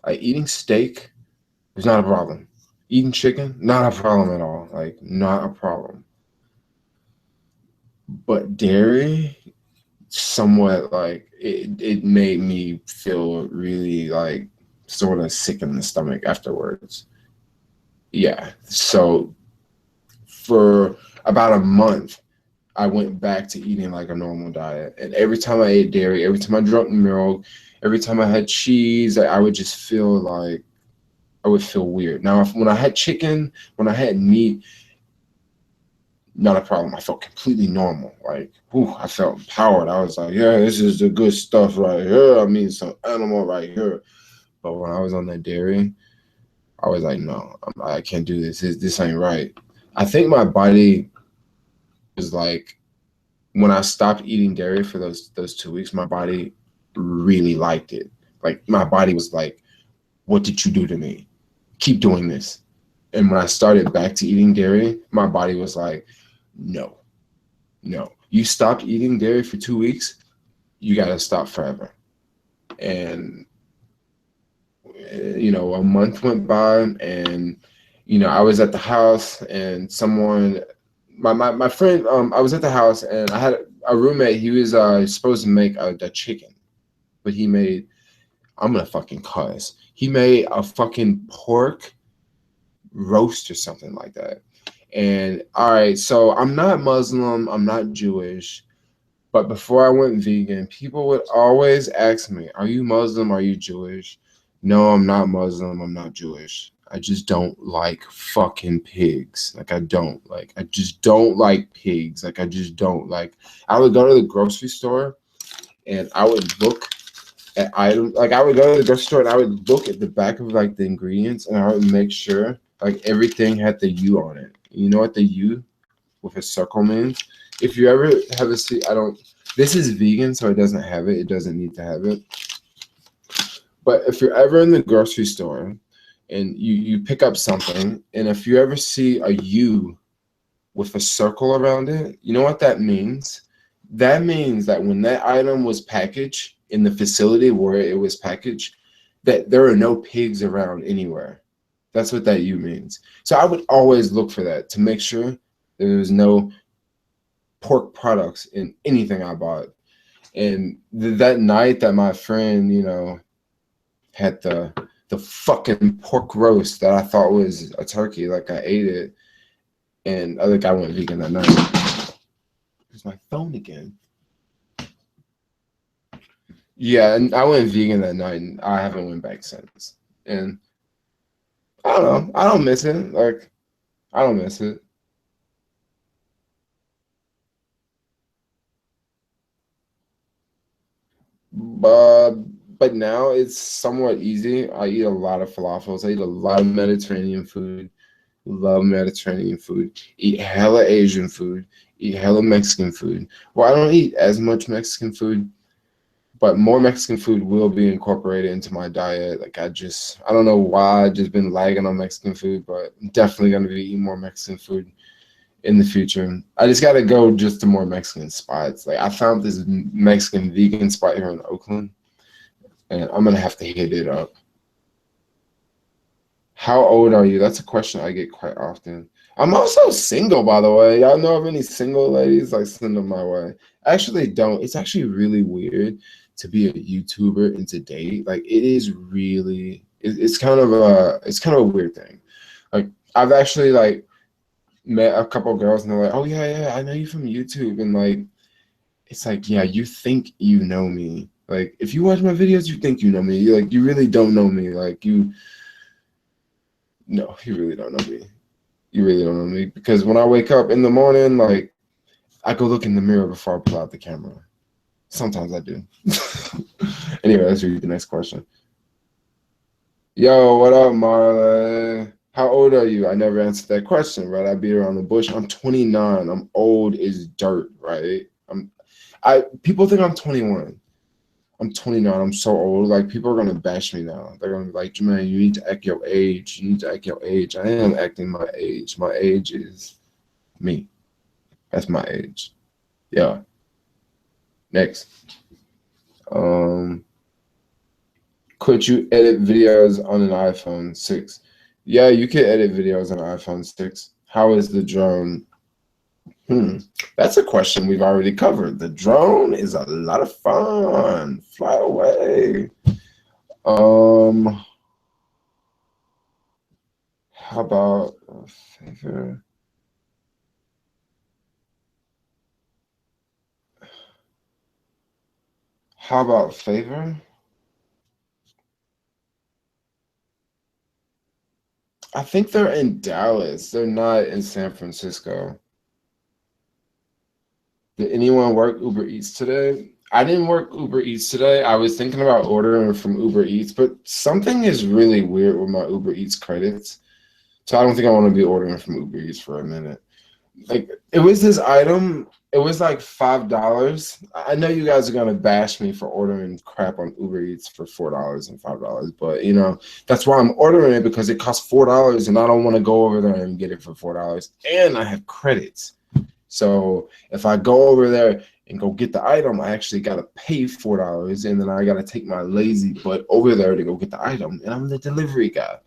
Like eating steak was not a problem. Eating chicken, not a problem at all. Like not a problem. But dairy, somewhat like it made me feel really like sort of sick in the stomach afterwards. Yeah. So for about a month, I went back to eating like a normal diet. And every time I ate dairy, every time I drank milk, every time I had cheese, I would just feel like I would feel weird. Now, when I had chicken, when I had meat, not a problem. I felt completely normal. Like, whew, I felt empowered. I was like, yeah, this is the good stuff right here. I mean, some animal right here. But when I was on that dairy, I was like, no, I can't do this. This ain't right. I think my body was like, when I stopped eating dairy for those 2 weeks, my body really liked it. Like my body was like, what did you do to me? Keep doing this. And when I started back to eating dairy, my body was like, no, no. You stopped eating dairy for 2 weeks, you got to stop forever. And, a month went by and, I was at the house and my friend, I was at the house and I had a roommate. He was supposed to make the chicken, but I'm gonna fucking cuss. He made a fucking pork roast or something like that. And all right, so I'm not Muslim, I'm not Jewish, but before I went vegan, people would always ask me, "Are you Muslim? Are you Jewish?" No, I'm not Muslim, I'm not Jewish. I just don't like fucking pigs. Like I just don't like pigs. Like I just don't like. I would go to the grocery store and I would look at items. Like I would go to the grocery store and I would look at the back of like the ingredients and I would make sure like everything had the U on it. You know what the U with a circle means? If you ever have a see, I don't. This is vegan, so it doesn't have it. It doesn't need to have it. But if you're ever in the grocery store and you pick up something, and if you ever see a U with a circle around it, you know what that means? That means that when that item was packaged in the facility where it was packaged, that there are no pigs around anywhere. That's what that U means. So I would always look for that to make sure there was no pork products in anything I bought. And that night that my friend, had the fucking pork roast that I thought was a turkey, like I ate it, and I think I went vegan that night. There's my phone again. Yeah, and I went vegan that night, and I haven't went back since. And I don't know. I don't miss it. Like, I don't miss it. But but now it's somewhat easy. I eat a lot of falafels. I eat a lot of Mediterranean food. Love Mediterranean food. Eat hella Asian food. Eat hella Mexican food. Well, I don't eat as much Mexican food, but more Mexican food will be incorporated into my diet. Like I don't know why I just been lagging on Mexican food, but I'm definitely gonna be eating more Mexican food in the future. I just gotta go just to more Mexican spots. Like I found this Mexican vegan spot here in Oakland, and I'm gonna have to hit it up. How old are you? That's a question I get quite often. I'm also single, by the way. Y'all know of any single ladies? Like send them my way. I actually don't. It's actually really weird to be a YouTuber and to date. Like it is really. It's kind of a weird thing. Like I've actually like met a couple girls and they're like, oh yeah, I know you from YouTube, and like it's like yeah, you think you know me. Like if you watch my videos, you think you know me. You really don't know me. Like you no, you really don't know me. You really don't know me because when I wake up in the morning, like I go look in the mirror before I pull out the camera. Sometimes I do. Anyway, let's read the next question. Yo, what up, Marla? How old are you? I never answered that question, right? I beat around the bush. I'm 29. I'm old as dirt, right? I people think I'm 21. I'm 29. I'm so old. Like people are gonna bash me now. They're gonna be like, Jermaine, you need to act your age. You need to act your age. I am acting my age. My age is me. That's my age. Yeah. Next. Um, could you edit videos on an iPhone 6? Yeah, you can edit videos on an iPhone 6. How is the drone? Hmm. That's a question we've already covered. The drone is a lot of fun. Fly away. Um, how about a favor? How about favor? I think they're in Dallas. They're not in San Francisco. Did anyone work Uber Eats today? I didn't work Uber Eats today. I was thinking about ordering from Uber Eats, but something is really weird with my Uber Eats credits. So I don't think I want to be ordering from Uber Eats for a minute. Like it was this item, it was like $5. I know you guys are gonna bash me for ordering crap on Uber Eats for $4 and $5, but that's why I'm ordering it because it costs $4 and I don't want to go over there and get it for $4. And I have credits. So if I go over there and go get the item, I actually gotta pay $4 and then I gotta take my lazy butt over there to go get the item. And I'm the delivery guy.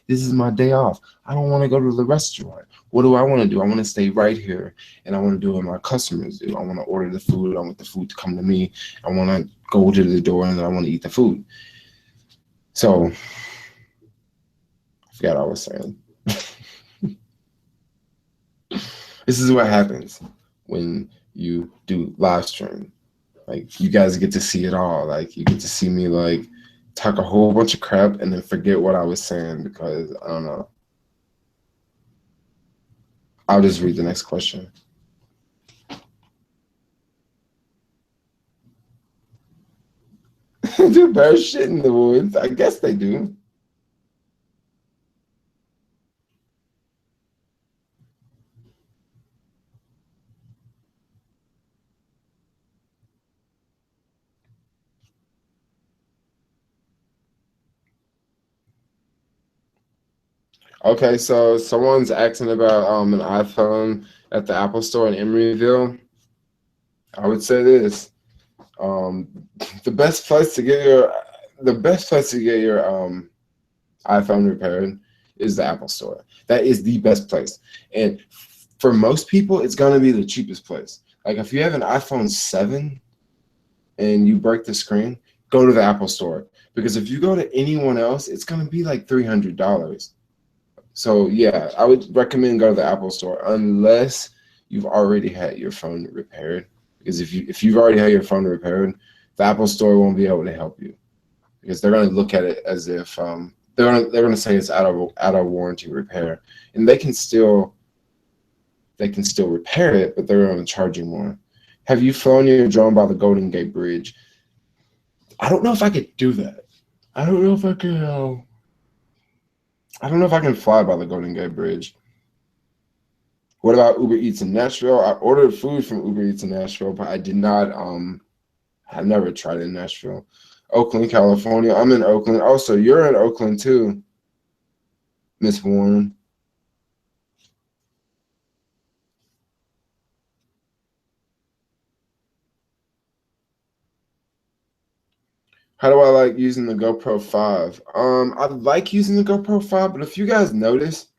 This is my day off. I don't want to go to the restaurant. What do I want to do? I want to stay right here and I want to do what my customers do. I want to order the food. I want the food to come to me. I want to go to the door and then I want to eat the food. So I forgot what I was saying. This is what happens when you do live stream. Like you guys get to see it all. Like you get to see me like talk a whole bunch of crap and then forget what I was saying because I don't know. I'll just read the next question. Do bears shit in the woods? I guess they do. Okay, so someone's asking about an iPhone at the Apple Store in Emeryville. I would say this: um, the best place to get your iPhone repaired is the Apple Store. That is the best place, and for most people, it's gonna be the cheapest place. Like if you have an iPhone 7 and you break the screen, go to the Apple Store because if you go to anyone else, it's gonna be like $300. So yeah, I would recommend go to the Apple Store unless you've already had your phone repaired. Because if you've already had your phone repaired, the Apple Store won't be able to help you because they're going to look at it as if they're gonna say it's out of warranty repair, and they can still repair it, but they're going to charge you more. Have you flown your drone by the Golden Gate Bridge? I don't know if I could do that. I don't know if I can. I don't know if I can fly by the Golden Gate Bridge. What about Uber Eats in Nashville? I ordered food from Uber Eats in Nashville, but I did not. I've never tried it in Nashville. Oakland, California. I'm in Oakland. Oh, so you're in Oakland too, Miss Warren. How do I like using the GoPro 5? I like using the GoPro 5, but if you guys notice,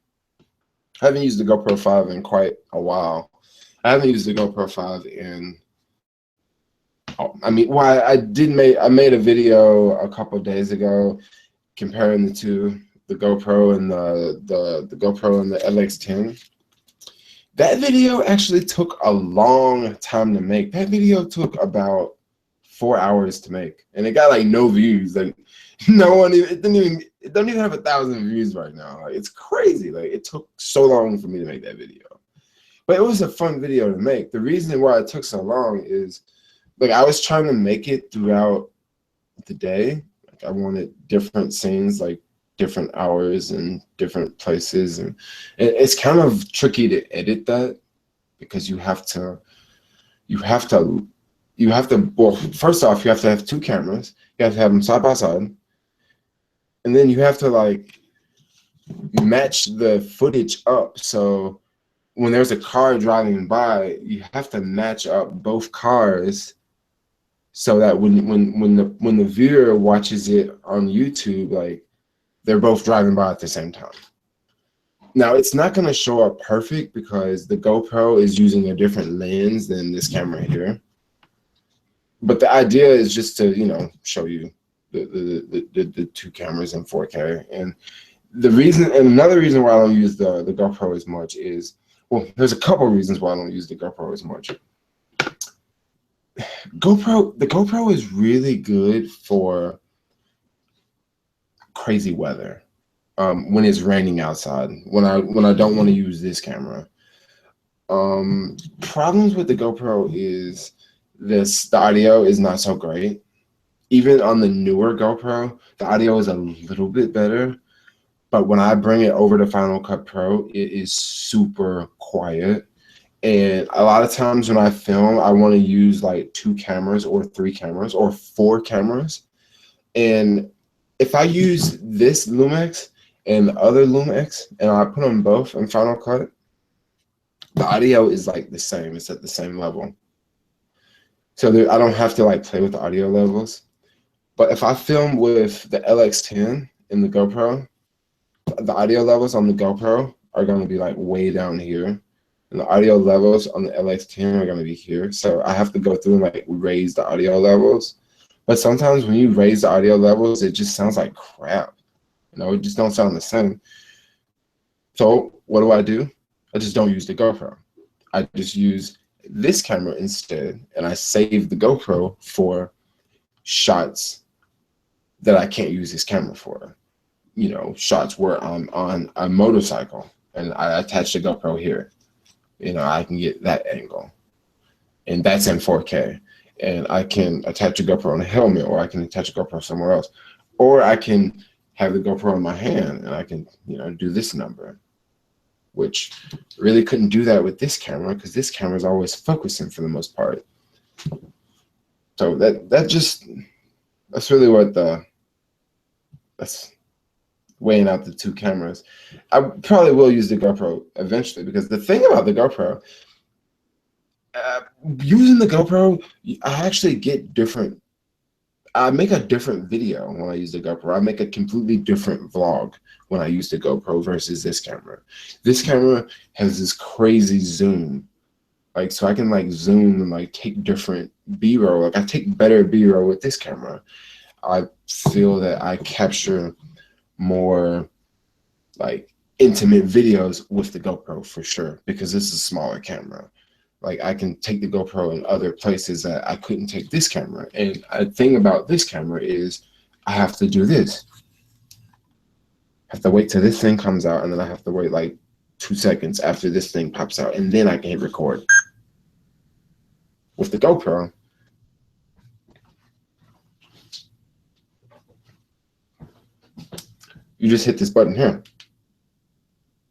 I haven't used the GoPro 5 in quite a while. I haven't used the GoPro 5 in. Oh, I mean, well, I made a video a couple of days ago comparing the two, the GoPro and the GoPro and the LX10. That video actually took a long time to make. That video took about 4 hours to make, and it got like no views. Like no one even it don't even have 1,000 views right now. Like it's crazy. Like it took so long for me to make that video, but it was a fun video to make. The reason why it took so long is like I was trying to make it throughout the day. Like I wanted different scenes, like different hours and different places, and it's kind of tricky to edit that because you have to well, first off, you have to have two cameras. You have to have them side by side, and then you have to like match the footage up. So when there's a car driving by, you have to match up both cars so that when the viewer watches it on YouTube, like they're both driving by at the same time. Now it's not going to show up perfect because the GoPro is using a different lens than this camera here. But the idea is just to show you the two cameras in 4K. And another reason why I don't use the GoPro as much is, well, there's a couple reasons why I don't use the GoPro as much. The GoPro is really good for crazy weather. When it's raining outside, when I don't want to use this camera. Problems with the GoPro is the audio is not so great. Even on the newer GoPro, the audio is a little bit better, but when I bring it over to Final Cut Pro, it is super quiet. And a lot of times when I film, I want to use like 2 cameras or 3 cameras or 4 cameras. And if I use this Lumix and the other Lumix and I put them both in Final Cut, the audio is like the same. It's at the same level. So I don't have to like play with the audio levels. But if I film with the LX10 in the GoPro, the audio levels on the GoPro are going to be like way down here. And the audio levels on the LX10 are going to be here. So I have to go through and like raise the audio levels. But sometimes when you raise the audio levels, it just sounds like crap. It just don't sound the same. So what do? I just don't use the GoPro. I just use this camera instead, and I save the GoPro for shots that I can't use this camera for. Shots where I'm on a motorcycle and I attach the GoPro here. I can get that angle, and that's in 4K. And I can attach a GoPro on a helmet, or I can attach a GoPro somewhere else, or I can have the GoPro in my hand and I can, do this number, which really couldn't do that with this camera because this camera is always focusing for the most part. So that's really what that's weighing out the two cameras. I probably will use the GoPro eventually, because the thing about the GoPro, using the GoPro, I actually get different. I make a different video when I use the GoPro. I make a completely different vlog when I use the GoPro versus this camera. This camera has this crazy zoom. Like, so I can like zoom and like take different B-roll. Like I take better B-roll with this camera. I feel that I capture more like intimate videos with the GoPro for sure, because this is a smaller camera. Like I can take the GoPro in other places that I couldn't take this camera. And a thing about this camera is I have to do this. I have to wait till this thing comes out, and then I have to wait like 2 seconds after this thing pops out, and then I can hit record. With the GoPro, you just hit this button here.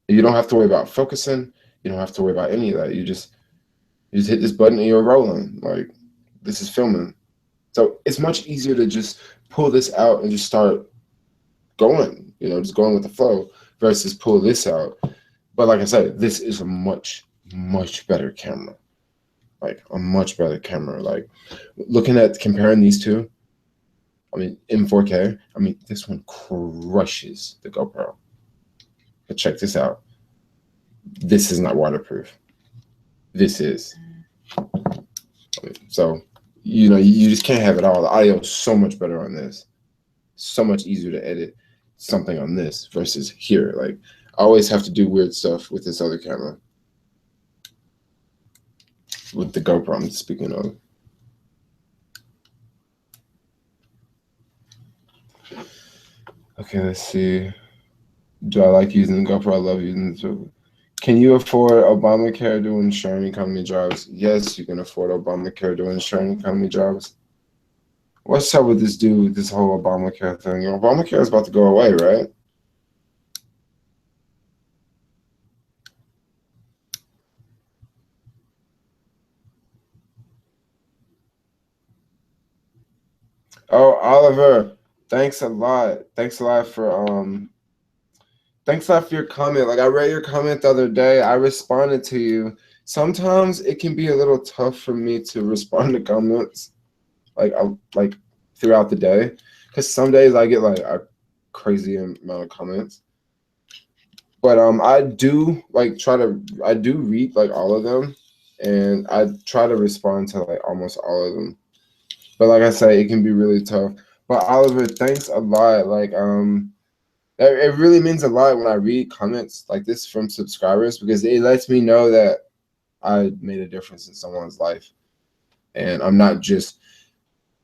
You don't have to worry about focusing. You don't have to worry about any of that. You just hit this button and you're rolling. Like, this is filming. So it's much easier to just pull this out and just start going, just going with the flow, versus pull this out. But like I said, this is a much, much better camera. Like a much better camera. Like looking at comparing these two, I mean, in 4K, I mean, this one crushes the GoPro. But check this out. This is not waterproof. This is. So, you just can't have it all. The audio is so much better on this. So much easier to edit something on this versus here. Like, I always have to do weird stuff with this other camera. With the GoPro, I'm speaking of. Okay, let's see. Do I like using the GoPro? I love using the. Can you afford Obamacare doing sharing economy jobs? Yes, you can afford Obamacare doing sharing economy jobs. What's up with this dude, this whole Obamacare thing? Obamacare is about to go away, right? Oh, Oliver, thanks a lot. Thanks a lot for your comment. Like I read your comment the other day. I responded to you. Sometimes it can be a little tough for me to respond to comments like throughout the day, because some days I get like a crazy amount of comments. But I do read like all of them, and I try to respond to like almost all of them. But like I say, it can be really tough. But Oliver, thanks a lot. Like it really means a lot when I read comments like this from subscribers, because it lets me know that I made a difference in someone's life, and I'm not just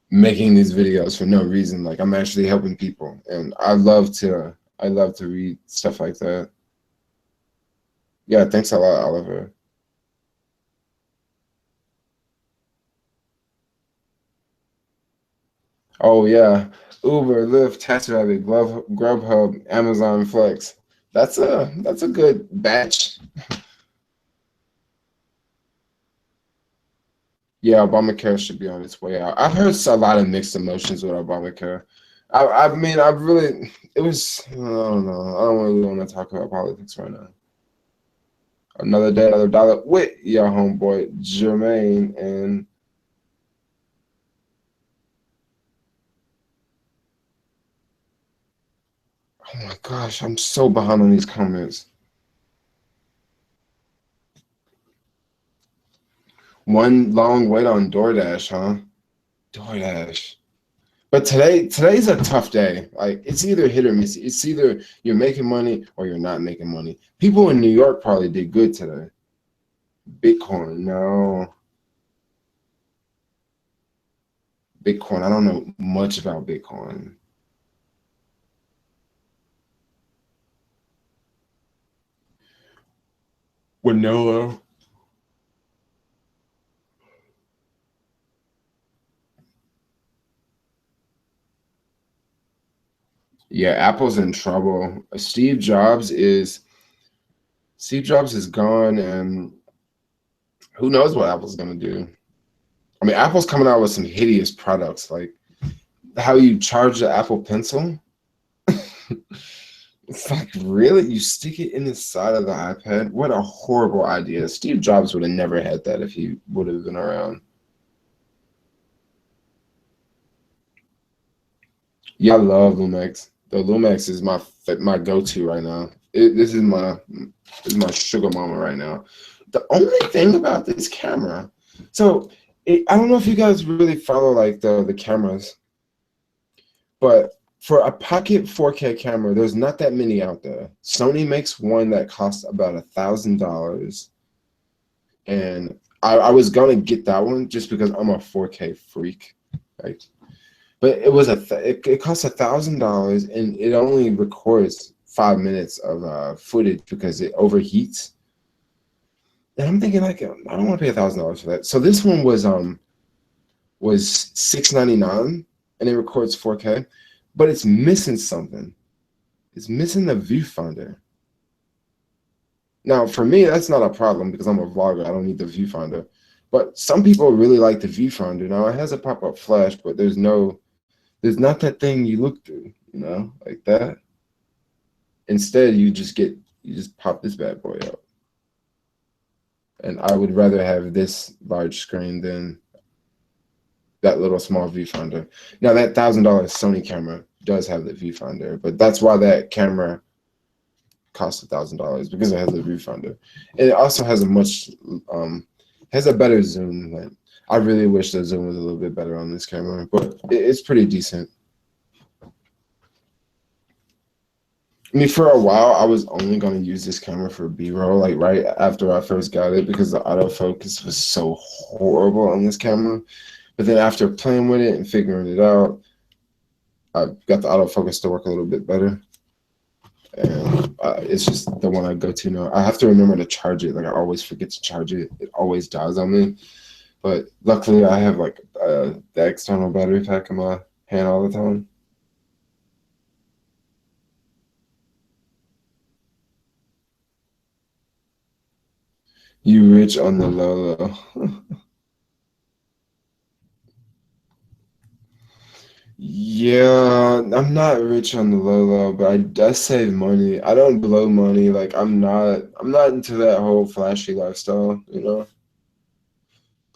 making these videos for no reason. Like I'm actually helping people, and I love to read stuff like that. Yeah, thanks a lot, Oliver. Oh yeah, Uber, Lyft, TaxiRabbit, Grubhub, Amazon Flex. That's a good batch. Yeah, Obamacare should be on its way out. I've heard a lot of mixed emotions with Obamacare. I mean, it was, I don't know. I don't really want to talk about politics right now. Another day, another dollar with your homeboy, Jermaine, and oh my gosh, I'm so behind on these comments. One long wait on DoorDash, huh? DoorDash. But today's a tough day. Like it's either hit or miss. It's either you're making money or you're not making money. People in New York probably did good today. Bitcoin, no. Bitcoin, I don't know much about Bitcoin. Vanilla. Yeah, Apple's in trouble. Steve Jobs is gone, and who knows what Apple's gonna do. I mean, Apple's coming out with some hideous products, like how you charge the Apple Pencil. It's like, really? You stick it in the side of the iPad? What a horrible idea. Steve Jobs would have never had that if he would have been around. Yeah, I love Lumex. The Lumex is my go-to right now. This is my sugar mama right now. The only thing about this camera, so I don't know if you guys really follow like the cameras, but for a pocket 4K camera, there's not that many out there. Sony makes one that costs about $1,000, and I was gonna get that one just because I'm a 4K freak, right? But it costs $1,000 and it only records 5 minutes of footage because it overheats. And I'm thinking like I don't want to pay $1,000 for that. So this one was $699 and it records 4K, but it's missing something. It's missing the viewfinder. Now for me that's not a problem because I'm a vlogger. I don't need the viewfinder. But some people really like the viewfinder. Now it has a pop-up flash, but there's not that thing you look through, like that. Instead, you just pop this bad boy up. And I would rather have this large screen than that little small viewfinder. Now that $1,000 Sony camera does have the viewfinder, but that's why that camera costs $1,000 because it has the viewfinder. And it also has has a better zoom than. I really wish the zoom was a little bit better on this camera, but it's pretty decent. I mean, for a while, I was only going to use this camera for B-roll, like right after I first got it, because the autofocus was so horrible on this camera. But then after playing with it and figuring it out, I got the autofocus to work a little bit better. And it's just the one I go to now. I have to remember to charge it. Like I always forget to charge it. It always dies on me. But luckily, I have like the external battery pack in my hand all the time. You rich on the low low. Yeah, I'm not rich on the low low, but I save money. I don't blow money. Like I'm not into that whole flashy lifestyle.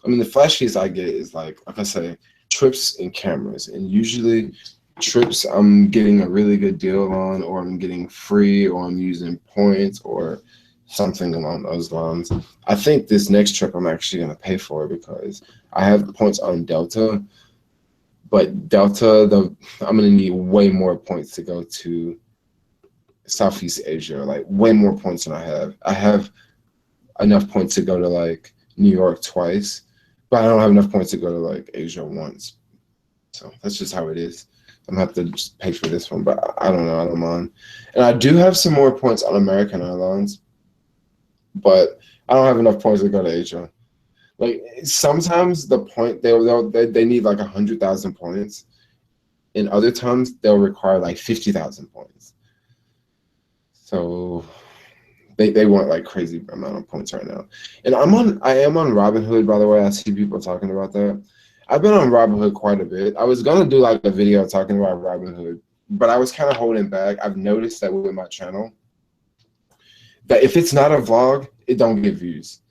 I mean, the flashiest I get is like I say, trips and cameras. And usually trips I'm getting a really good deal on, or I'm getting free, or I'm using points or something along those lines. I think this next trip I'm actually going to pay for because I have points on Delta, but Delta, I'm going to need way more points to go to Southeast Asia, like way more points than I have. I have enough points to go to like New York twice, but I don't have enough points to go to like Asia once. So that's just how it is. I'm gonna have to just pay for this one, but I don't know. I don't mind. And I do have some more points on American Airlines, but I don't have enough points to go to Asia. Like sometimes the point they need like 100,000 points, and other times they'll require like 50,000 points. So they want like crazy amount of points right now. And I am on Robinhood, by the way. I see people talking about that. I've been on Robinhood quite a bit. I was gonna do like a video talking about Robinhood, but I was kind of holding back. I've noticed that with my channel, that if it's not a vlog, it don't get views.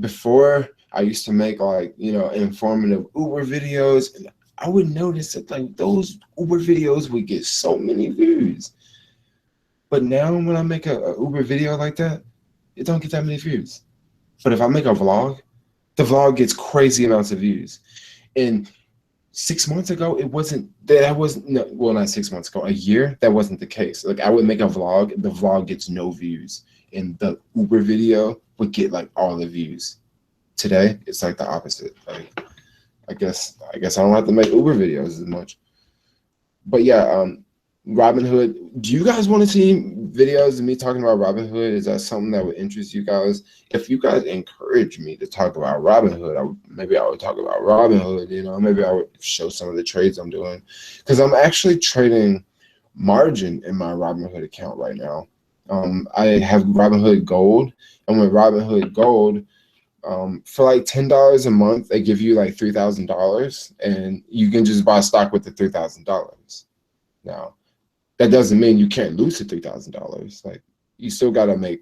Before, I used to make like, informative Uber videos, and I would notice that like those Uber videos would get so many views. But now when I make a Uber video like that, it don't get that many views. But if I make a vlog, the vlog gets crazy amounts of views. And 6 months ago, not 6 months ago, a year, that wasn't the case. Like I would make a vlog, the vlog gets no views, and the Uber video would get like all the views. Today, it's like the opposite. Like I guess I don't have to make Uber videos as much. But yeah, Robinhood. Do you guys want to see videos of me talking about Robinhood? Is that something that would interest you guys? If you guys encourage me to talk about Robinhood, maybe I would talk about Robinhood. Maybe I would show some of the trades I'm doing, because I'm actually trading margin in my Robinhood account right now. I have Robinhood Gold, and with Robinhood Gold, for like $10 a month, they give you like $3,000, and you can just buy stock with the $3,000. Now, that doesn't mean you can't lose the $3,000. Like you still gotta make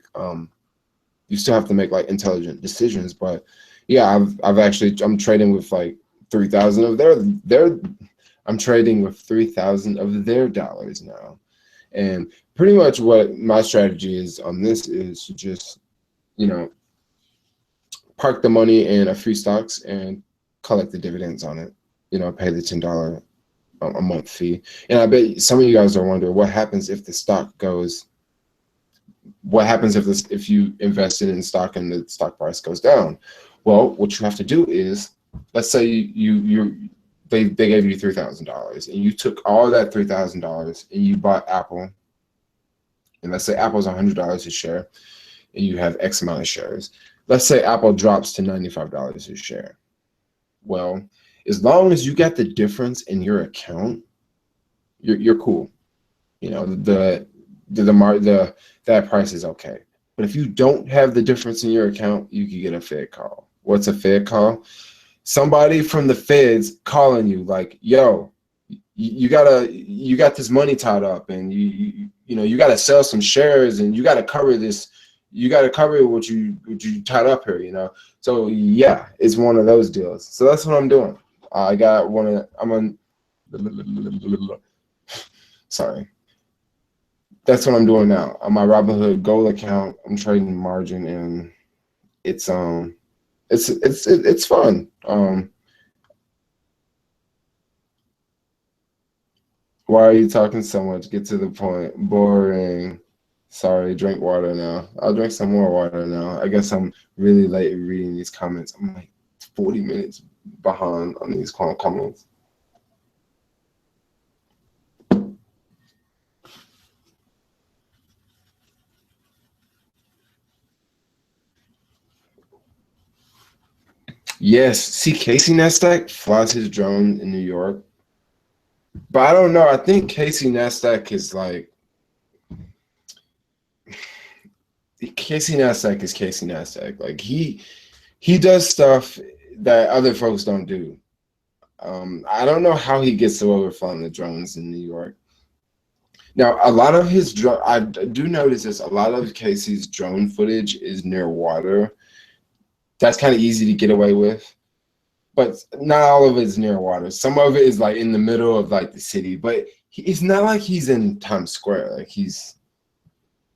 you still have to make like intelligent decisions. But yeah, I'm trading with like 3,000 of their I'm trading with 3,000 of their dollars now. And pretty much what my strategy is on this is to just, park the money in a few stocks and collect the dividends on it, pay the $10 a month fee. And I bet some of you guys are wondering what happens if the stock goes, what happens if you invested in stock and the stock price goes down? Well, what you have to do is, let's say they gave you $3,000 and you took all that $3,000 and you bought Apple, and let's say Apple's $100 a share and you have X amount of shares. Let's say Apple drops to $95 a share. Well, as long as you got the difference in your account, you're cool. That price is okay. But if you don't have the difference in your account, you can get a Fed call. What's a Fed call? Somebody from the Feds calling you like, yo, you got this money tied up, and you got to sell some shares, and you got to cover this. You got to cover what you tied up here, So yeah, it's one of those deals. So that's what I'm doing. Sorry. That's what I'm doing now. On my Robinhood Gold account, I'm trading margin, and it's fun. Why are you talking so much? Get to the point. Boring. Sorry, drink water now. I'll drink some more water now. I guess I'm really late reading these comments. I'm like 40 minutes behind on these comments. Yes, see, Casey Neistat flies his drone in New York. But I don't know. I think Casey Neistat is like, Casey Neistat is Casey Neistat. Like he does stuff that other folks don't do. I don't know how he gets away with flying the drones in New York. Now, a lot of his drone, I do notice this, a lot of Casey's drone footage is near water. That's kind of easy to get away with, but not all of it is near water. Some of it is like in the middle of like the city, but it's not like he's in Times Square. Like he's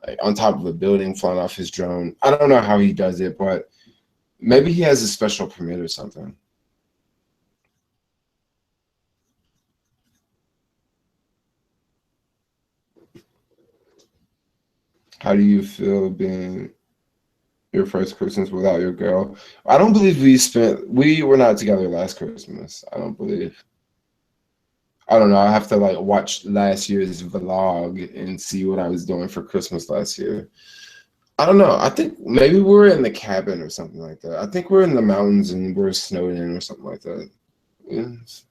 like on top of a building flying off his drone. I don't know how he does it, but maybe he has a special permit or something. How do you feel being your first Christmas without your girl? I don't believe we were not together last Christmas. I don't believe. I don't know. I have to like watch last year's vlog and see what I was doing for Christmas last year. I don't know. I think maybe we're in the cabin or something like that. I think we're in the mountains and we're snowed in or something like that. Yes.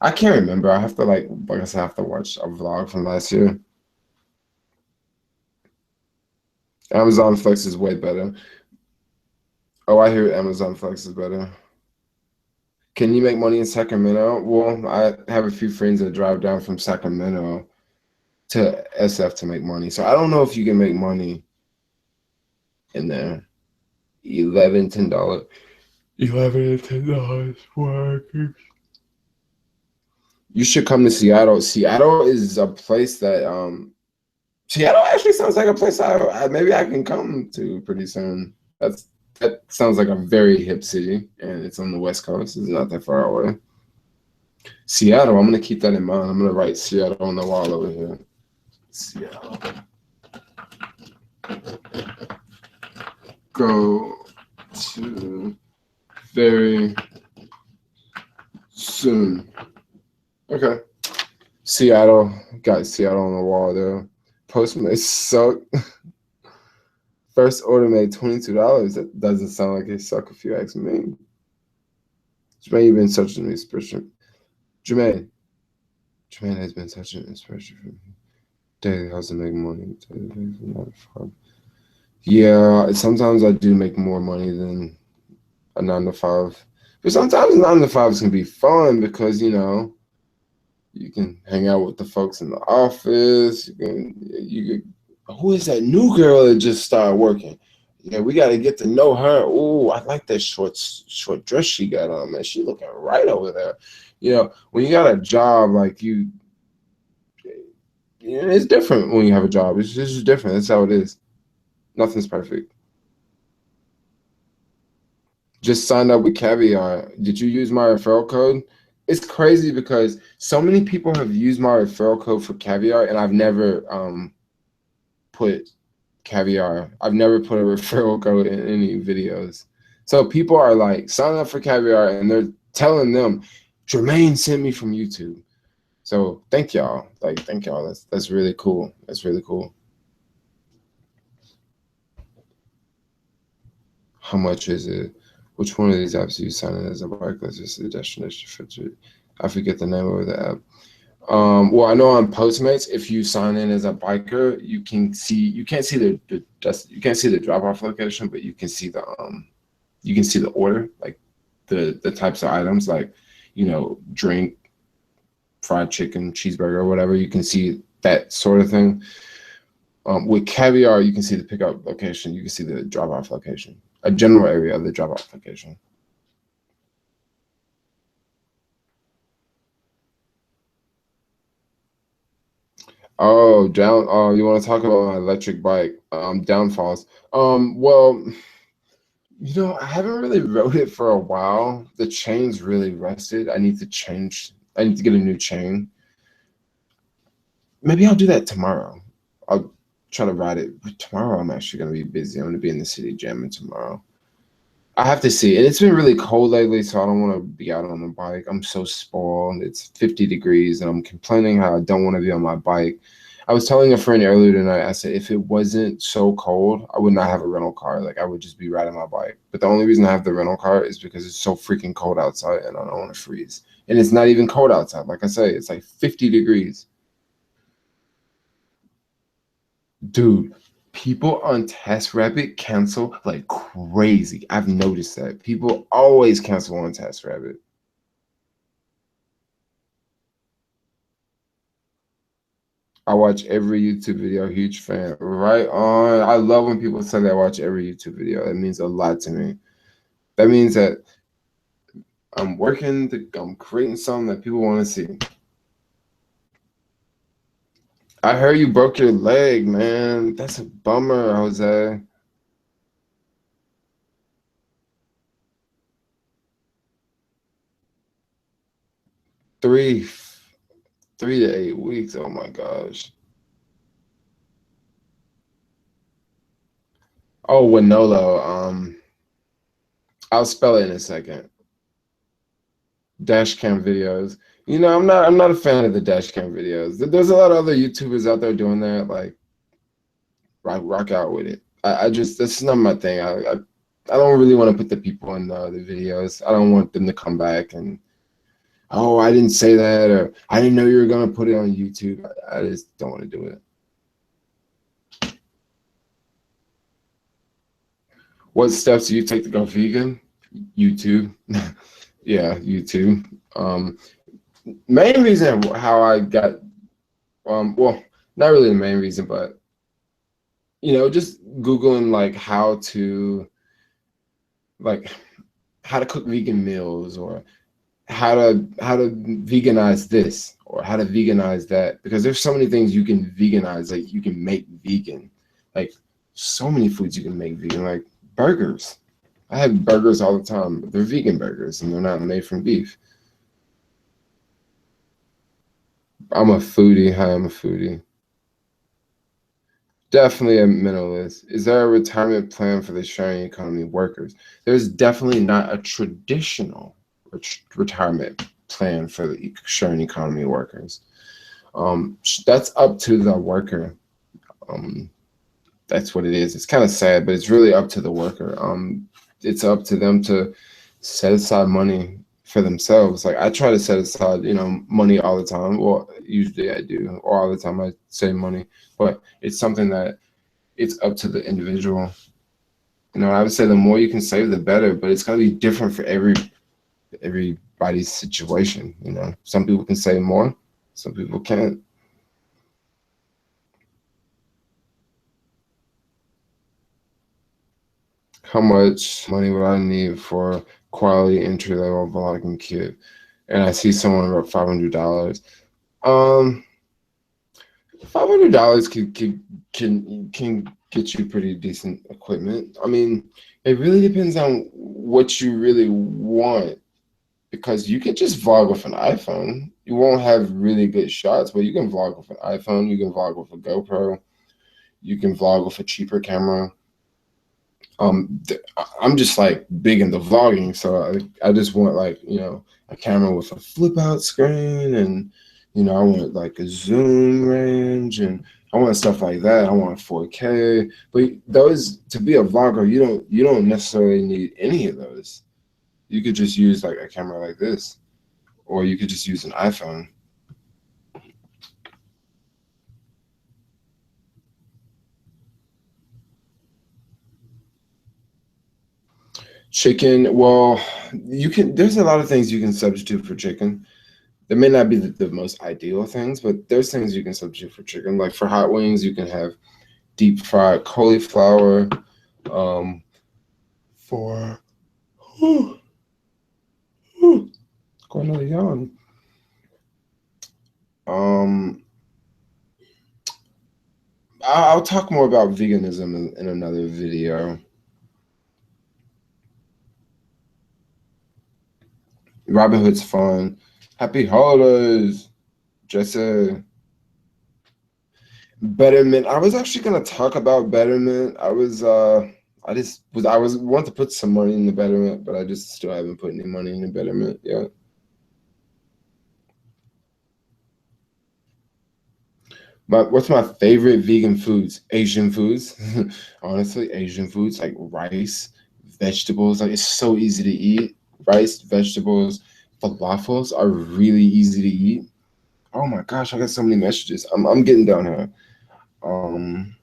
I can't remember. I have to like I said, I have to watch a vlog from last year. Amazon Flex is way better. Oh, I hear Amazon Flex is better. Can you make money in Sacramento? Well, I have a few friends that drive down from Sacramento to SF to make money. So I don't know if you can make money in there. $11 and $10. $11 and $10 workers. You should come to Seattle. Seattle is a place that Seattle actually sounds like a place maybe I can come to pretty soon. That sounds like a very hip city, and it's on the West Coast. It's not that far away. Seattle, I'm gonna keep that in mind. I'm gonna write Seattle on the wall over here. Seattle. Go to very soon. Okay. Seattle. Got Seattle on the wall there. Postmates suck. First order made $22. That doesn't sound like they suck if you ask me. Jermaine, you've been such an inspiration. Jermaine has been such an inspiration for me. Daily hustle make money. Yeah, sometimes I do make more money than a 9 to 5. But sometimes 9 to 5s can be fun because, You can hang out with the folks in the office. Who is that new girl that just started working? Yeah, we got to get to know her. Oh, I like that short dress she got on, man. She looking right over there. When you got a job, like it's different when you have a job. It's just different. That's how it is. Nothing's perfect. Just signed up with Caviar. Did you use my referral code? It's crazy because so many people have used my referral code for Caviar, and I've never put Caviar. I've never put a referral code in any videos. So people are like, sign up for Caviar, and they're telling them, Jermaine sent me from YouTube. So thank y'all. Thank y'all. That's really cool. That's really cool. How much is it? Which one of these apps do you sign in as a bike? Let's just the destination filter. I forget the name of the app. Well, I know on Postmates, if you sign in as a biker, you can't see the drop off location, but you can see the order, like the types of items, like drink, fried chicken, cheeseburger, or whatever. You can see that sort of thing. With Caviar, you can see the pickup location. You can see the drop off location, a general area of the drop off location. Oh, down. Oh, you want to talk about my electric bike? Downfalls. Well, I haven't really rode it for a while. The chain's really rusted. I need to change. I need to get a new chain. Maybe I'll do that tomorrow. I'll try to ride it. But tomorrow I'm actually gonna be busy. I'm gonna be in the city jamming tomorrow. I have to see. And it's been really cold lately, so I don't want to be out on the bike. I'm so spoiled. It's 50 degrees, and I'm complaining how I don't want to be on my bike. I was telling a friend earlier tonight, I said, if it wasn't so cold, I would not have a rental car. Like, I would just be riding my bike. But the only reason I have the rental car is because it's so freaking cold outside, and I don't want to freeze. And it's not even cold outside. Like I say, it's like 50 degrees. Dude, people on TaskRabbit cancel like crazy. I've noticed that. People always cancel on TaskRabbit. I watch every YouTube video, huge fan. Right on. I love when people say they watch every YouTube video. That means a lot to me. That means that I'm creating something that people want to see. I heard you broke your leg, man. That's a bummer, Jose. 3, 3 to 8 weeks. Oh my gosh. Oh, Winolo. I'll spell it in a second. Dash cam videos. I'm not a fan of the dash cam videos. There's a lot of other YouTubers out there doing that. Like, rock out with it. I just that's not my thing. I don't really want to put the people in the videos. I don't want them to come back and, oh, I didn't say that, or I didn't know you were gonna put it on YouTube. I just don't want to do it. What steps do you take to go vegan? YouTube. Yeah, YouTube. Main reason how I got, well, not really the main reason, but just Googling like how to cook vegan meals, or how to veganize this, or how to veganize that, because there's so many things you can veganize. Like, you can make vegan, like so many foods you can make vegan, like burgers. I have burgers all the time, but they're vegan burgers and they're not made from beef. I'm a foodie. Hi, I'm a foodie. Definitely a minimalist. Is there a retirement plan for the sharing economy workers? There's definitely not a traditional retirement plan for the sharing economy workers. That's up to the worker. Um, that's what it is. It's kind of sad, but it's really up to the worker. It's up to them to set aside money for themselves. Like, I try to set aside, money all the time. Well, usually I do, or all the time I save money. But it's something that it's up to the individual. I would say the more you can save, the better. But it's gonna be different for everybody's situation. Some people can save more. Some people can't. How much money would I need for quality entry level vlogging kit? And I see someone wrote $500. Um, $500 can get you pretty decent equipment. I mean, it really depends on what you really want, because you can just vlog with an iPhone. You won't have really good shots, but you can vlog with an iPhone. You can vlog with a GoPro. You can vlog with a cheaper camera. I'm just like big into vlogging, so I just want, like, a camera with a flip out screen, and I want like a zoom range, and I want stuff like that. I want 4K, but those, to be a vlogger, you don't necessarily need any of those. You could just use like a camera like this, or you could just use an iPhone. Chicken, well, there's a lot of things you can substitute for chicken. They may not be the most ideal things, but there's things you can substitute for chicken. Like for hot wings, you can have deep fried cauliflower. Um, for Got another yawn. Um, I'll talk more about veganism in another video. Robin Hood's fun. Happy holidays, Jesse. Betterment. I was actually gonna talk about Betterment. I was want to put some money in the Betterment, but I just still haven't put any money in the Betterment yet. What's my favorite vegan foods? Asian foods. Honestly, Asian foods like rice, vegetables. Like, it's so easy to eat. Rice, vegetables, falafels are really easy to eat. Oh my gosh, I got so many messages. I'm getting down here. Um,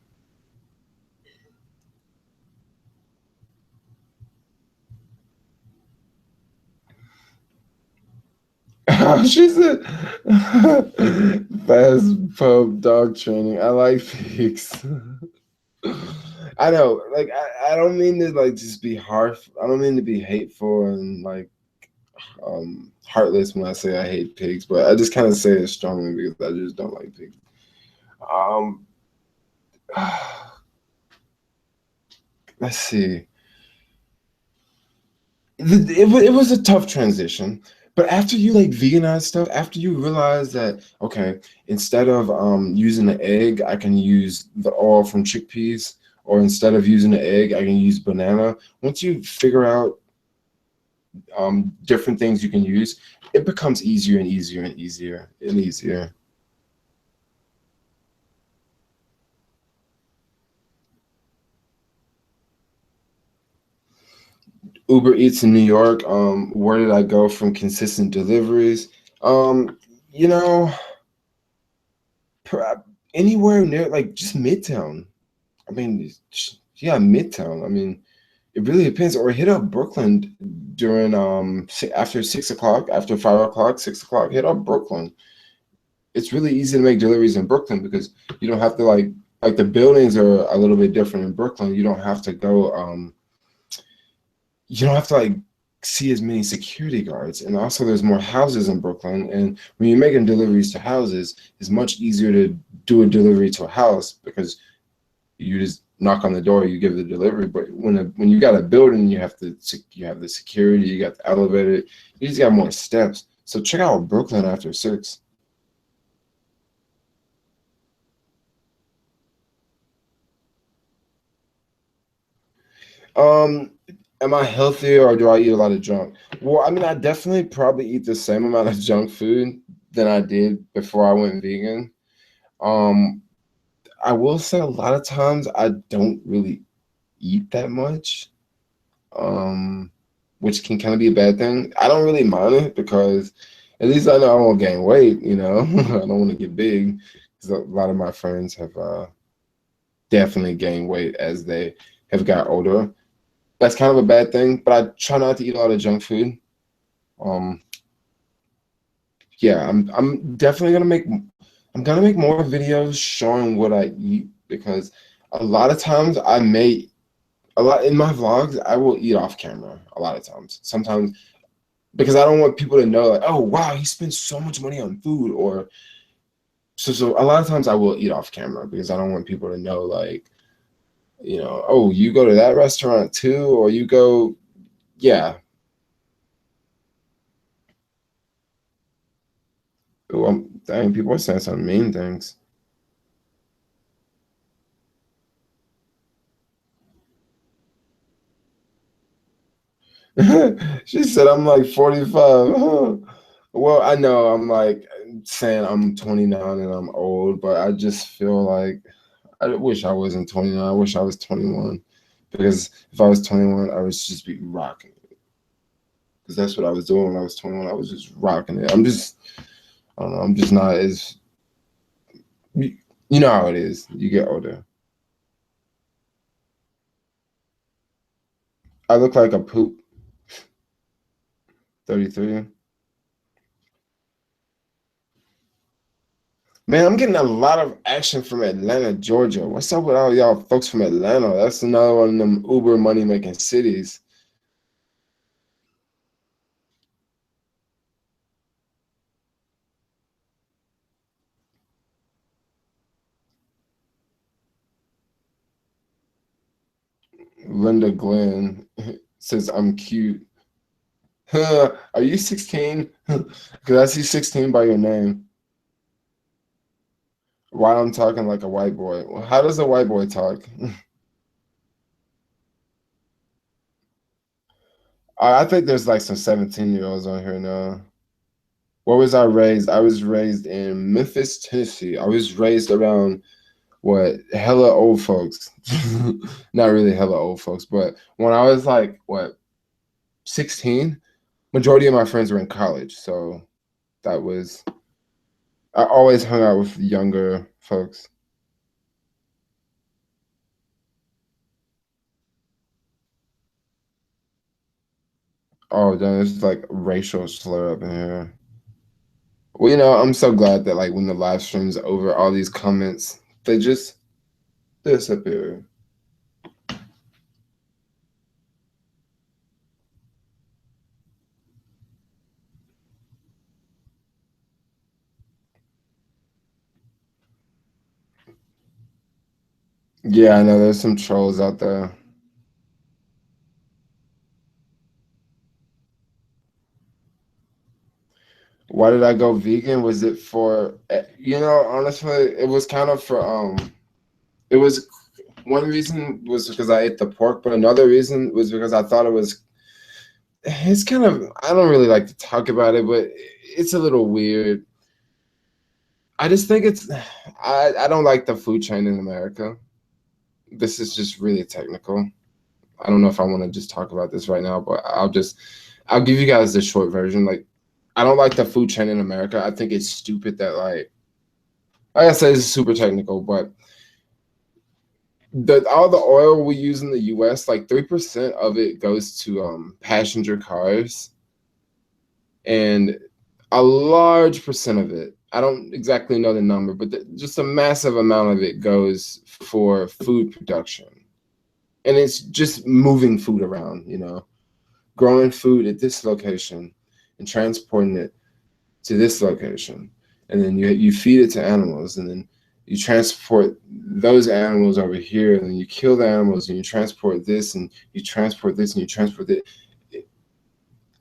she said, fast pub dog training. I like pigs. I know, like, I don't mean to like just be harsh. I don't mean to be hateful and like heartless when I say I hate pigs, but I just kind of say it strongly because I just don't like pigs. Um, let's see. It was a tough transition, but after you like veganize stuff, after you realize that, okay, instead of using the egg, I can use the oil from chickpeas, or instead of using the egg, I can use banana. Once you figure out different things you can use, it becomes easier and easier and easier and easier. Uber Eats in New York. Where did I go from consistent deliveries? Um, you know, anywhere near, like, just Midtown. I mean, yeah, Midtown. I mean, it really depends. Or hit up Brooklyn during after 6 o'clock, after 5 o'clock, 6 o'clock. Hit up Brooklyn. It's really easy to make deliveries in Brooklyn because you don't have to like the buildings are a little bit different in Brooklyn. You don't have to go. You don't have to like see as many security guards, and also there's more houses in Brooklyn, and when you're making deliveries to houses, it's much easier to do a delivery to a house because you just knock on the door, you give the delivery. But when you got a building, you have the security, you got the elevator, you just got more steps. So check out Brooklyn after 6. um am I healthier or do I eat a lot of junk? Well, I mean, I definitely probably eat the same amount of junk food than I did before I went vegan. um I will say a lot of times I don't really eat that much, um, which can kind of be a bad thing. I don't really mind it because at least I know I won't gain weight. I don't want to get big because a lot of my friends have definitely gained weight as they have got older. That's kind of a bad thing, but I try not to eat a lot of junk food. Um, yeah, I'm definitely gonna make more videos showing what I eat because a lot of times a lot in my vlogs I will eat off camera a lot of times. Sometimes because I don't want people to know like, oh wow, he spends so much money on food or so a lot of times I will eat off camera because I don't want people to know like, oh, you go to that restaurant too, or you go, yeah. Well, dang, people are saying some mean things. She said I'm like 45. Well, I know I'm like saying I'm 29 and I'm old, but I just feel like I wish I wasn't 29. I wish I was 21 because if I was 21, I would just be rocking it. Because that's what I was doing when I was 21. I was just rocking it. I don't know. I'm just not as, you know how it is. You get older. I look like a poop, 33. Man, I'm getting a lot of action from Atlanta, Georgia. What's up with all y'all folks from Atlanta? That's another one of them Uber money making cities. Linda Glenn says I'm cute. Are you 16? Because I see 16 by your name. Why I'm talking like a white boy? Well, how does a white boy talk? I think there's like some 17-year-olds on here now. Where was I raised? I was raised in Memphis, Tennessee. I was raised around what hella old folks. Not really hella old folks, but when I was like what 16, majority of my friends were in college, so that was I always hung out with younger folks. Oh, damn, it's like racial slur up in here. Well, I'm so glad that like when the live stream's over, all these comments they just disappear. Yeah, I know there's some trolls out there. Why did I go vegan? Was it for honestly, it was kind of for it was one reason was because I ate the pork, but another reason was because I thought it's kind of I don't really like to talk about it, but it's a little weird. I just think I don't like the food chain in America. This is just really technical. I don't know if I want to just talk about this right now, but I'll give you guys the short version. Like I don't like the food chain in America. I think it's stupid that like I said, it's super technical, but the all the oil we use in the US, like 3% of it goes to passenger cars, and a large percent of it, I don't exactly know the number, but just a massive amount of it goes for food production. And it's just moving food around, growing food at this location and transporting it to this location, and then you feed it to animals, and then you transport those animals over here, and then you kill the animals, and you transport this, and you transport this, and you transport that.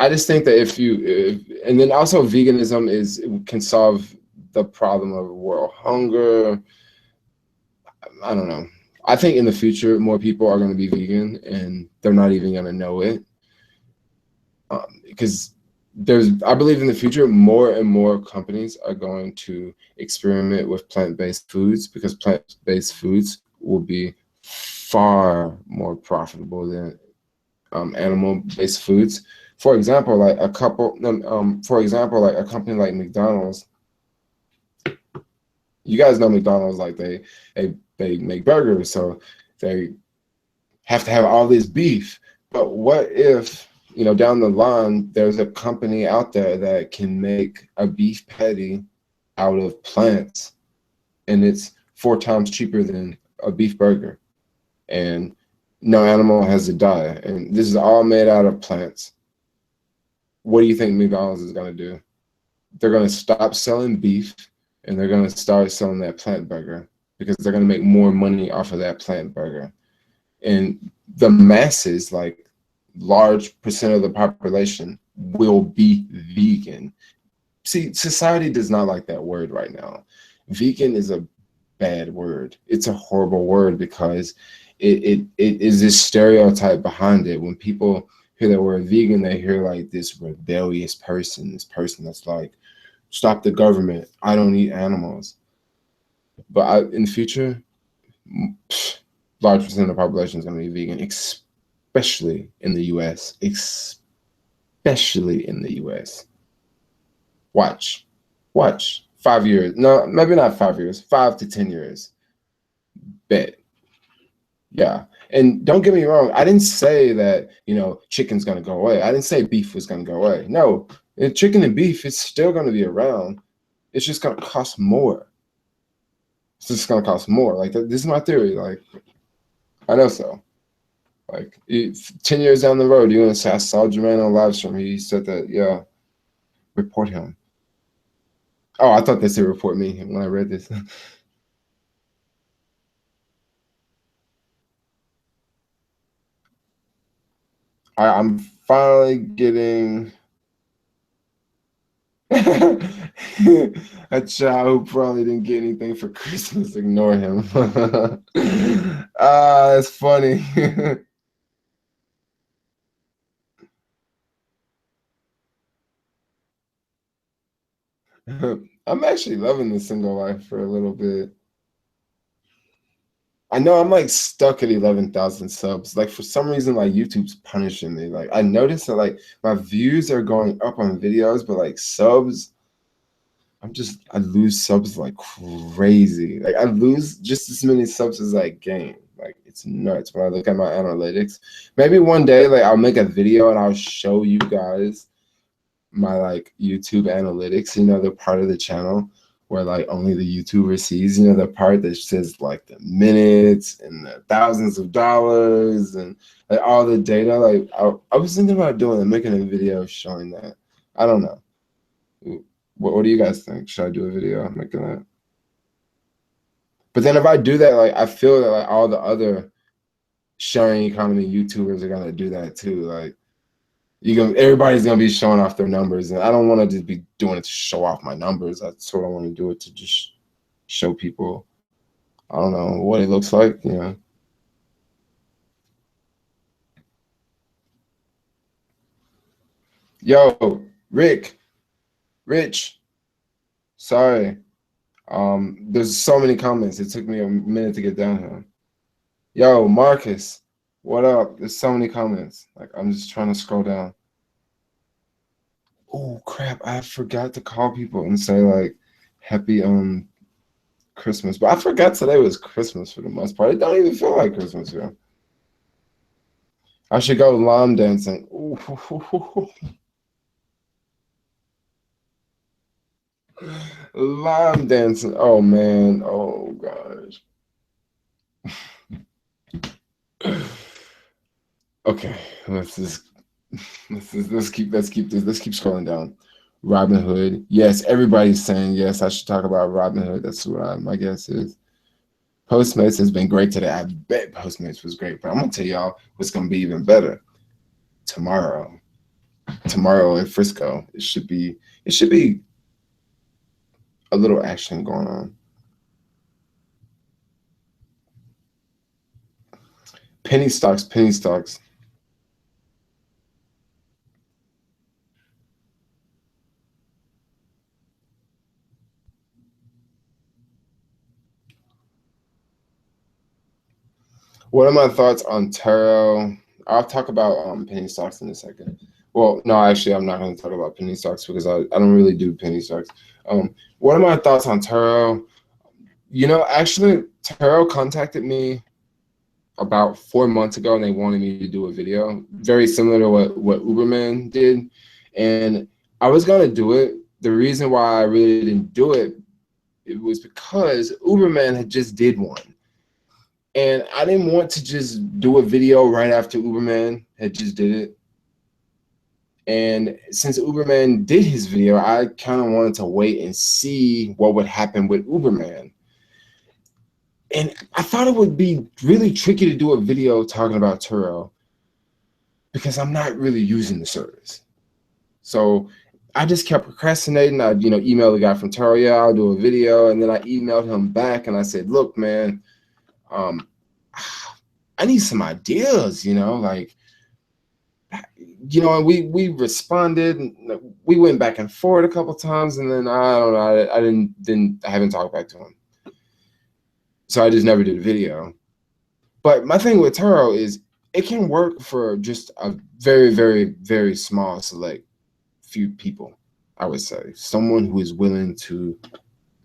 I just think that and then also veganism can solve the problem of world hunger. I don't know. I think in the future, more people are going to be vegan, and they're not even going to know it. Because I believe in the future, more and more companies are going to experiment with plant-based foods because plant-based foods will be far more profitable than animal-based foods. For example, like a company like McDonald's. You guys know McDonald's, like they make burgers, so they have to have all this beef. But what if down the line, there's a company out there that can make a beef patty out of plants, and it's 4 times cheaper than a beef burger, and no animal has to die, and this is all made out of plants. What do you think McDonald's is going to do? They're going to stop selling beef, and they're going to start selling that plant burger, because they're going to make more money off of that plant burger. And the masses, like large percent of the population, will be vegan. See, society does not like that word right now. Vegan is a bad word. It's a horrible word because it is this stereotype behind it. When people hear the word vegan, they hear like this rebellious person, this person that's like, stop the government, I don't eat animals. But in the future, large percent of the population is going to be vegan, especially in the US. Especially in the US. Watch. 5 years. No, maybe not 5 years. 5 to 10 years. Bet. Yeah. And don't get me wrong. I didn't say that, chicken's going to go away. I didn't say beef was going to go away. No. Chicken and beef, it's still going to be around. It's just going to cost more. It's just going to cost more. Like, this is my theory. Like, I know so. Like, 10 years down the road, you're going to say, I saw Jermaine on live stream. He said that, yeah, report him. Oh, I thought they said report me when I read this. I'm finally getting a child who probably didn't get anything for Christmas. Ignore him. That's funny. I'm actually loving the single life for a little bit. I know I'm like stuck at 11,000 subs. Like for some reason, like YouTube's punishing me. Like I noticed that like my views are going up on videos, but like subs, I lose subs like crazy. Like I lose just as many subs as I gain. Like it's nuts when I look at my analytics. Maybe one day like I'll make a video and I'll show you guys my like YouTube analytics, the part of the channel where like only the YouTuber sees, the part that says like the minutes and the thousands of dollars and like all the data. Like I was thinking about making a video showing that. I don't know. What do you guys think? Should I do a video making that? But then if I do that, like I feel that like all the other sharing economy YouTubers are gonna do that too. Like everybody's gonna be showing off their numbers, and I don't want to just be doing it to show off my numbers. I sort of want to do it to just show people, I don't know, what it looks like, Yo, Rich, sorry. There's so many comments. It took me a minute to get down here. Yo, Marcus, what up? There's so many comments. Like I'm just trying to scroll down. Oh crap, I forgot to call people and say like happy Christmas. But I forgot today was Christmas for the most part. It don't even feel like Christmas here. I should go llama dancing. Ooh. Llama dancing. Oh man. Oh gosh. Okay, let's keep scrolling down. Robinhood. Yes, everybody's saying yes. I should talk about Robinhood. That's what my guess is. Postmates has been great today. I bet Postmates was great, but I'm gonna tell y'all what's gonna be even better tomorrow. Tomorrow in Frisco, it should be a little action going on. Penny stocks. What are my thoughts on Taro? I'll talk about penny stocks in a second. Well, no, actually, I'm not going to talk about penny stocks because I don't really do penny stocks. What are my thoughts on Taro? Actually, Taro contacted me about 4 months ago, and they wanted me to do a video very similar to what Uberman did, and I was gonna do it. The reason why I really didn't do it, it was because Uberman had just did one, and I didn't want to just do a video right after Uberman had just did it. And since Uberman did his video, I kind of wanted to wait and see what would happen with Uberman. And I thought it would be really tricky to do a video talking about Turo because I'm not really using the service. So I just kept procrastinating. I, emailed the guy from Turo, yeah, I'll do a video. And then I emailed him back and I said, look, man, I need some ideas, like, and we responded, and we went back and forth a couple times, and then I don't know, I haven't talked back to him. So I just never did a video. But my thing with Turo is it can work for just a very, very, very small select few people, I would say. Someone who is willing to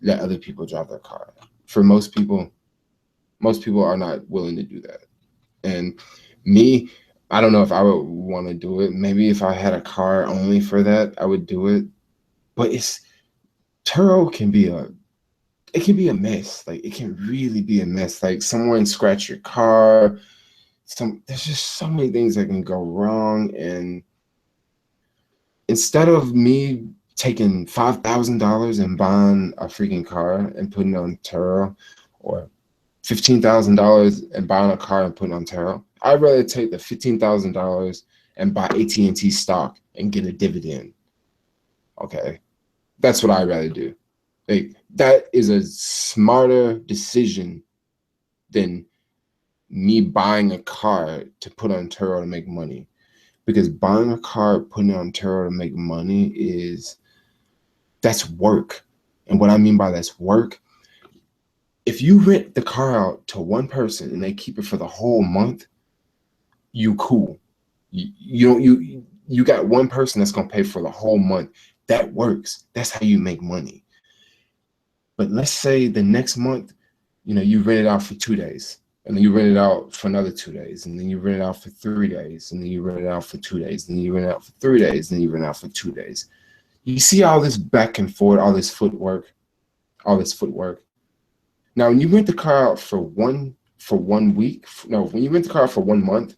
let other people drive their car. For most people are not willing to do that. And me, I don't know if I would want to do it. Maybe if I had a car only for that, I would do it. But Turo can be a mess. Like, it can really be a mess. Like, someone scratch your car. There's just so many things that can go wrong. And instead of me taking $5,000 and buying a freaking car and putting it on Turo, or $15,000 and buying a car and putting it on Turo, I'd rather take the $15,000 and buy AT&T stock and get a dividend. Okay, that's what I'd rather do. Like, that is a smarter decision than me buying a car to put on Turo to make money. Because buying a car, putting it on Turo to make money that's work. And what I mean by that's work, if you rent the car out to one person and they keep it for the whole month, you cool. You got one person that's gonna pay for the whole month. That works. That's how you make money. But let's say the next month, you rent it out for 2 days, and then you rent it out for another 2 days, and then you rent it out for 3 days, and then you rent it out for 2 days, and then you rent it out for 3 days, and then you rent it out for 2 days. You see all this back and forth, all this footwork. Now, when you rent the car out for 1 week, no, when you rent the car out for 1 month,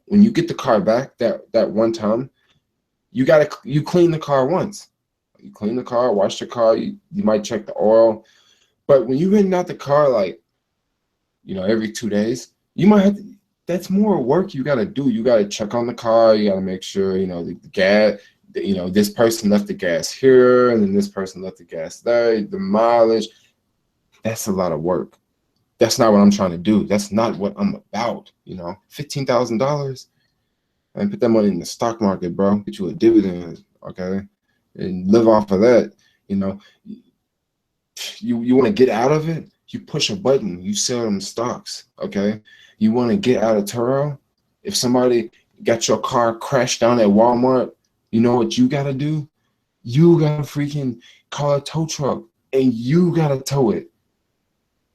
when you get the car back that one time, you clean the car once. You clean the car, wash the car, you might check the oil. But when you rent out the car, like, every 2 days, you might have to, that's more work you got to do. You got to check on the car. You got to make sure, the gas, this person left the gas here, and then this person left the gas there, the mileage. That's a lot of work. That's not what I'm trying to do. That's not what I'm about. $15,000, and put that money in the stock market, bro. Get you a dividend, okay, and live off of that. You want to get out of it, you push a button, you sell them stocks, okay? You want to get out of Turo, if somebody got your car crashed down at Walmart, you know what you got to do? You got to freaking call a tow truck, and you got to tow it.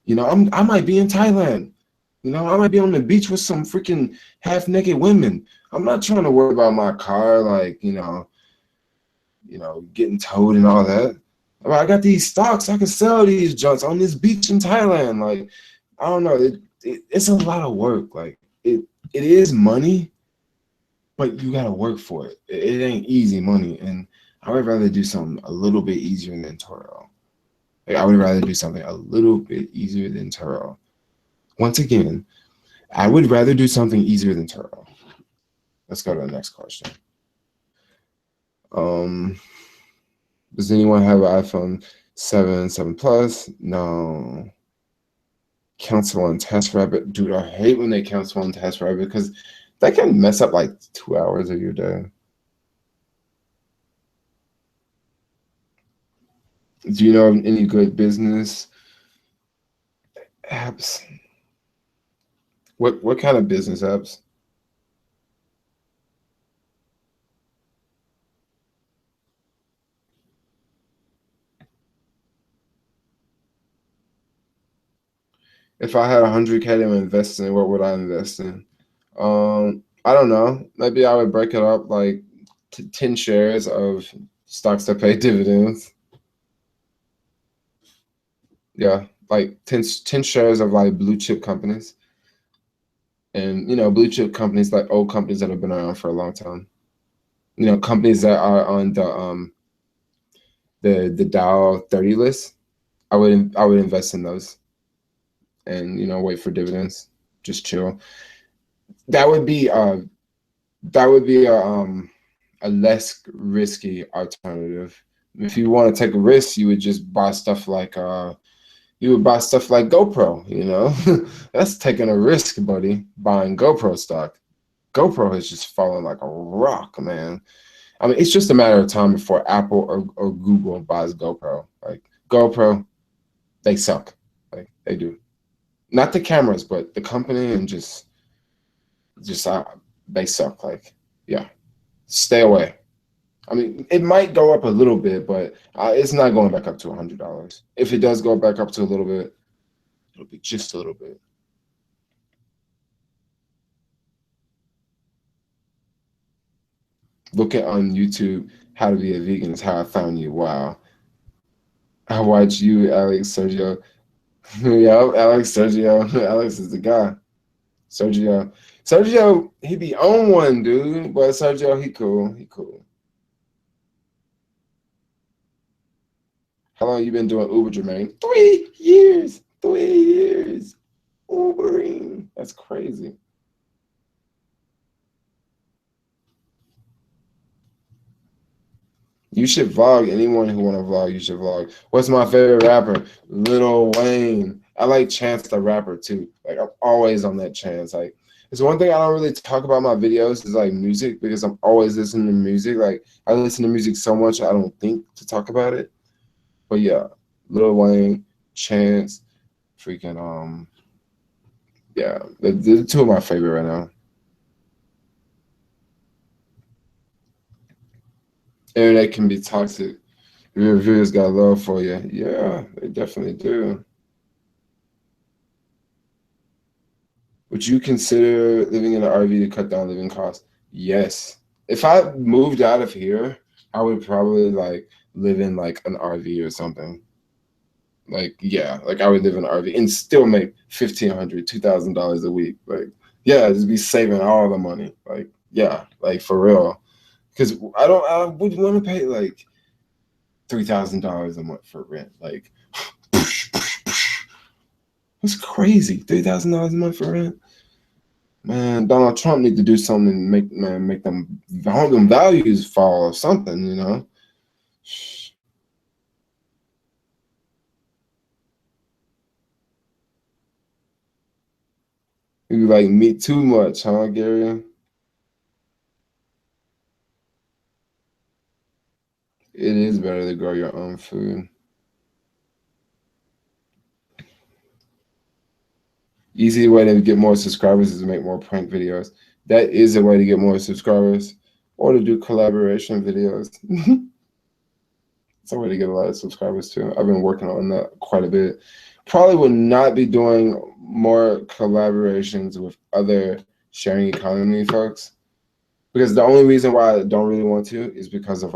I might be in Thailand. I might be on the beach with some freaking half-naked women. I'm not trying to worry about my car, like, getting towed and all that. I got these stocks. I can sell these junks on this beach in Thailand. Like, I don't know. It's a lot of work. Like, it is money, but you got to work for it. It ain't easy money. And I would rather do something a little bit easier than Turo. Like, I would rather do something a little bit easier than Turo. Once again, I would rather do something easier than Turo. Let's go to the next question. Does anyone have an iPhone 7 Plus? No. Cancel on TaskRabbit. Dude, I hate when they cancel on TaskRabbit because that can mess up like 2 hours of your day. Do you know of any good business apps? What kind of business apps? If I had 100K to invest in, what would I invest in? I don't know. Maybe I would break it up like 10 shares of stocks that pay dividends. Yeah, like 10 shares of like blue chip companies. And blue chip companies, like old companies that have been around for a long time. Companies that are on the Dow 30 list. I would invest in those and wait for dividends. Just chill. That would be a less risky alternative. If you want to take a risk, you would just buy stuff like GoPro, That's taking a risk, buddy, buying GoPro stock. GoPro has just fallen like a rock, man. I mean, it's just a matter of time before Apple or Google buys GoPro. Like GoPro, they suck. Like they do. Not the cameras, but the company and just they suck. Like, yeah, stay away. I mean, it might go up a little bit, but it's not going back up to $100. If it does go back up to a little bit, it'll be just a little bit. Look at on YouTube how to be a vegan is how I found you. Wow. I watch you, Alex, Sergio. Yeah, Alex, Sergio. Alex is the guy. Sergio, he be on one, dude. But Sergio, he cool. He cool. How long you been doing Uber, Jermaine? 3 years. 3 years. Ubering. That's crazy. You should vlog. Anyone who want to vlog, you should vlog. What's my favorite rapper? Lil Wayne. I like Chance the Rapper too. Like I'm always on that Chance. Like it's one thing I don't really talk about in my videos is like music because I'm always listening to music. Like I listen to music so much I don't think to talk about it. But yeah, Lil Wayne, Chance, freaking yeah, they're two of my favorite right now. Internet can be toxic. Your reviewers got love for you. Yeah, they definitely do. Would you consider living in an RV to cut down living costs? Yes. If I moved out of here, I would probably like live in like an RV or something. Like, yeah, like I would live in an RV and still make $1,500, $2,000 a week. Like, yeah, just be saving all the money. Like, yeah, like for real. Because I would want to pay like $3,000 a month for rent. Like, that's crazy. $3,000 a month for rent. Man, Donald Trump need to do something and make them values fall or something. You like meat too much, huh, Gary? It is better to grow your own food. Easy way to get more subscribers is to make more prank videos. That is a way to get more subscribers, or to do collaboration videos. It's a way to get a lot of subscribers too. I've been working on that quite a bit. Probably will not be doing more collaborations with other sharing economy folks because the only reason why I don't really want to is because of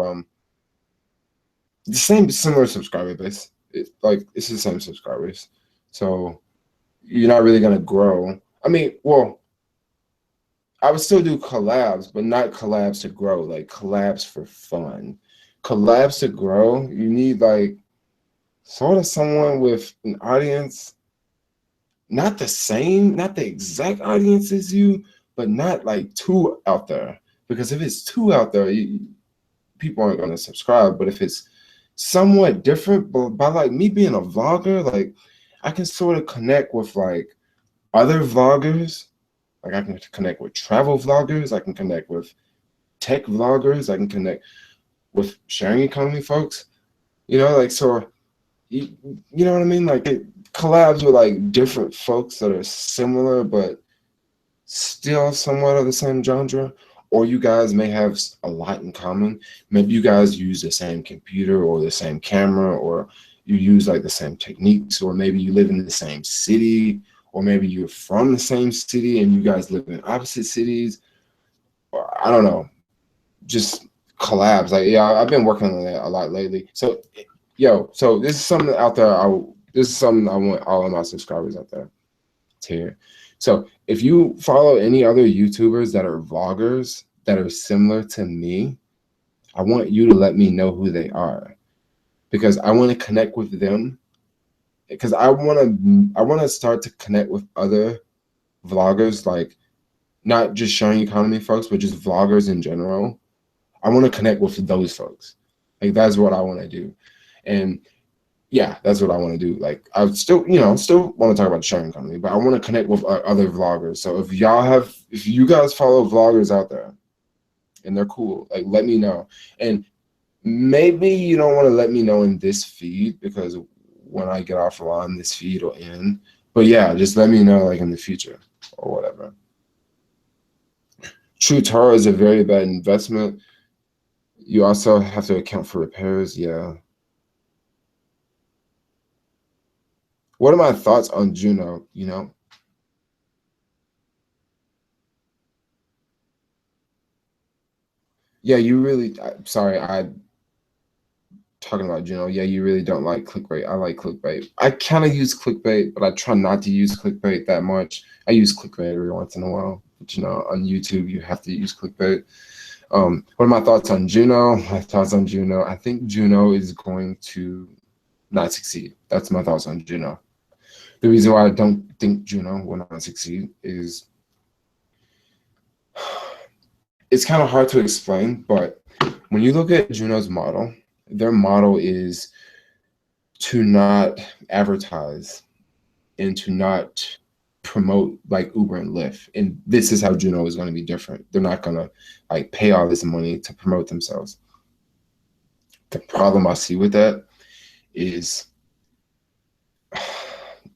the same similar subscriber base. It's the same subscribers, so you're not really gonna grow. I mean, well, I would still do collabs, but not collabs to grow. Like collabs for fun. Collabs to grow, you need like sort of someone with an audience, not the exact audience as you, but not like too out there. Because if it's too out there, people aren't gonna subscribe. But if it's somewhat different, but by like me being a vlogger, like I can sort of connect with like other vloggers. Like I can connect with travel vloggers, I can connect with tech vloggers, I can connect with sharing economy folks. Like so you know what I mean? Like it collabs with like different folks that are similar but still somewhat of the same genre. Or you guys may have a lot in common. Maybe you guys use the same computer or the same camera, or you use like the same techniques, or maybe you live in the same city, or maybe you're from the same city and you guys live in opposite cities, or I don't know, just collabs. Like, yeah, I've been working on that a lot lately. So, so this is something out there. This is something I want all of my subscribers out there to hear. So if you follow any other YouTubers that are vloggers that are similar to me, I want you to let me know who they are, because I want to connect with them, because I want to start to connect with other vloggers, like not just sharing economy folks, but just vloggers in general. I want to connect with those folks. Like, that's what I want to do. And yeah, that's what I want to do. Like, I still, still want to talk about sharing economy, but I want to connect with other vloggers. So if you guys follow vloggers out there and they're cool, like, let me know. And maybe you don't want to let me know in this feed, because when I get off the line, this feed will end. But yeah, just let me know, like, in the future or whatever. True Toro is a very bad investment. You also have to account for repairs. Yeah. What are my thoughts on Juno? Yeah, you really. Sorry, I talking about Juno. Yeah, you really don't like clickbait. I like clickbait. I kind of use clickbait, but I try not to use clickbait that much. I use clickbait every once in a while, but on YouTube you have to use clickbait. What are my thoughts on Juno? My thoughts on Juno. I think Juno is going to not succeed. That's my thoughts on Juno. The reason why I don't think Juno will not succeed is it's kind of hard to explain, but when you look at Juno's model, their model is to not advertise and to not promote like Uber and Lyft. And this is how Juno is going to be different. They're not going to like pay all this money to promote themselves. The problem I see with that is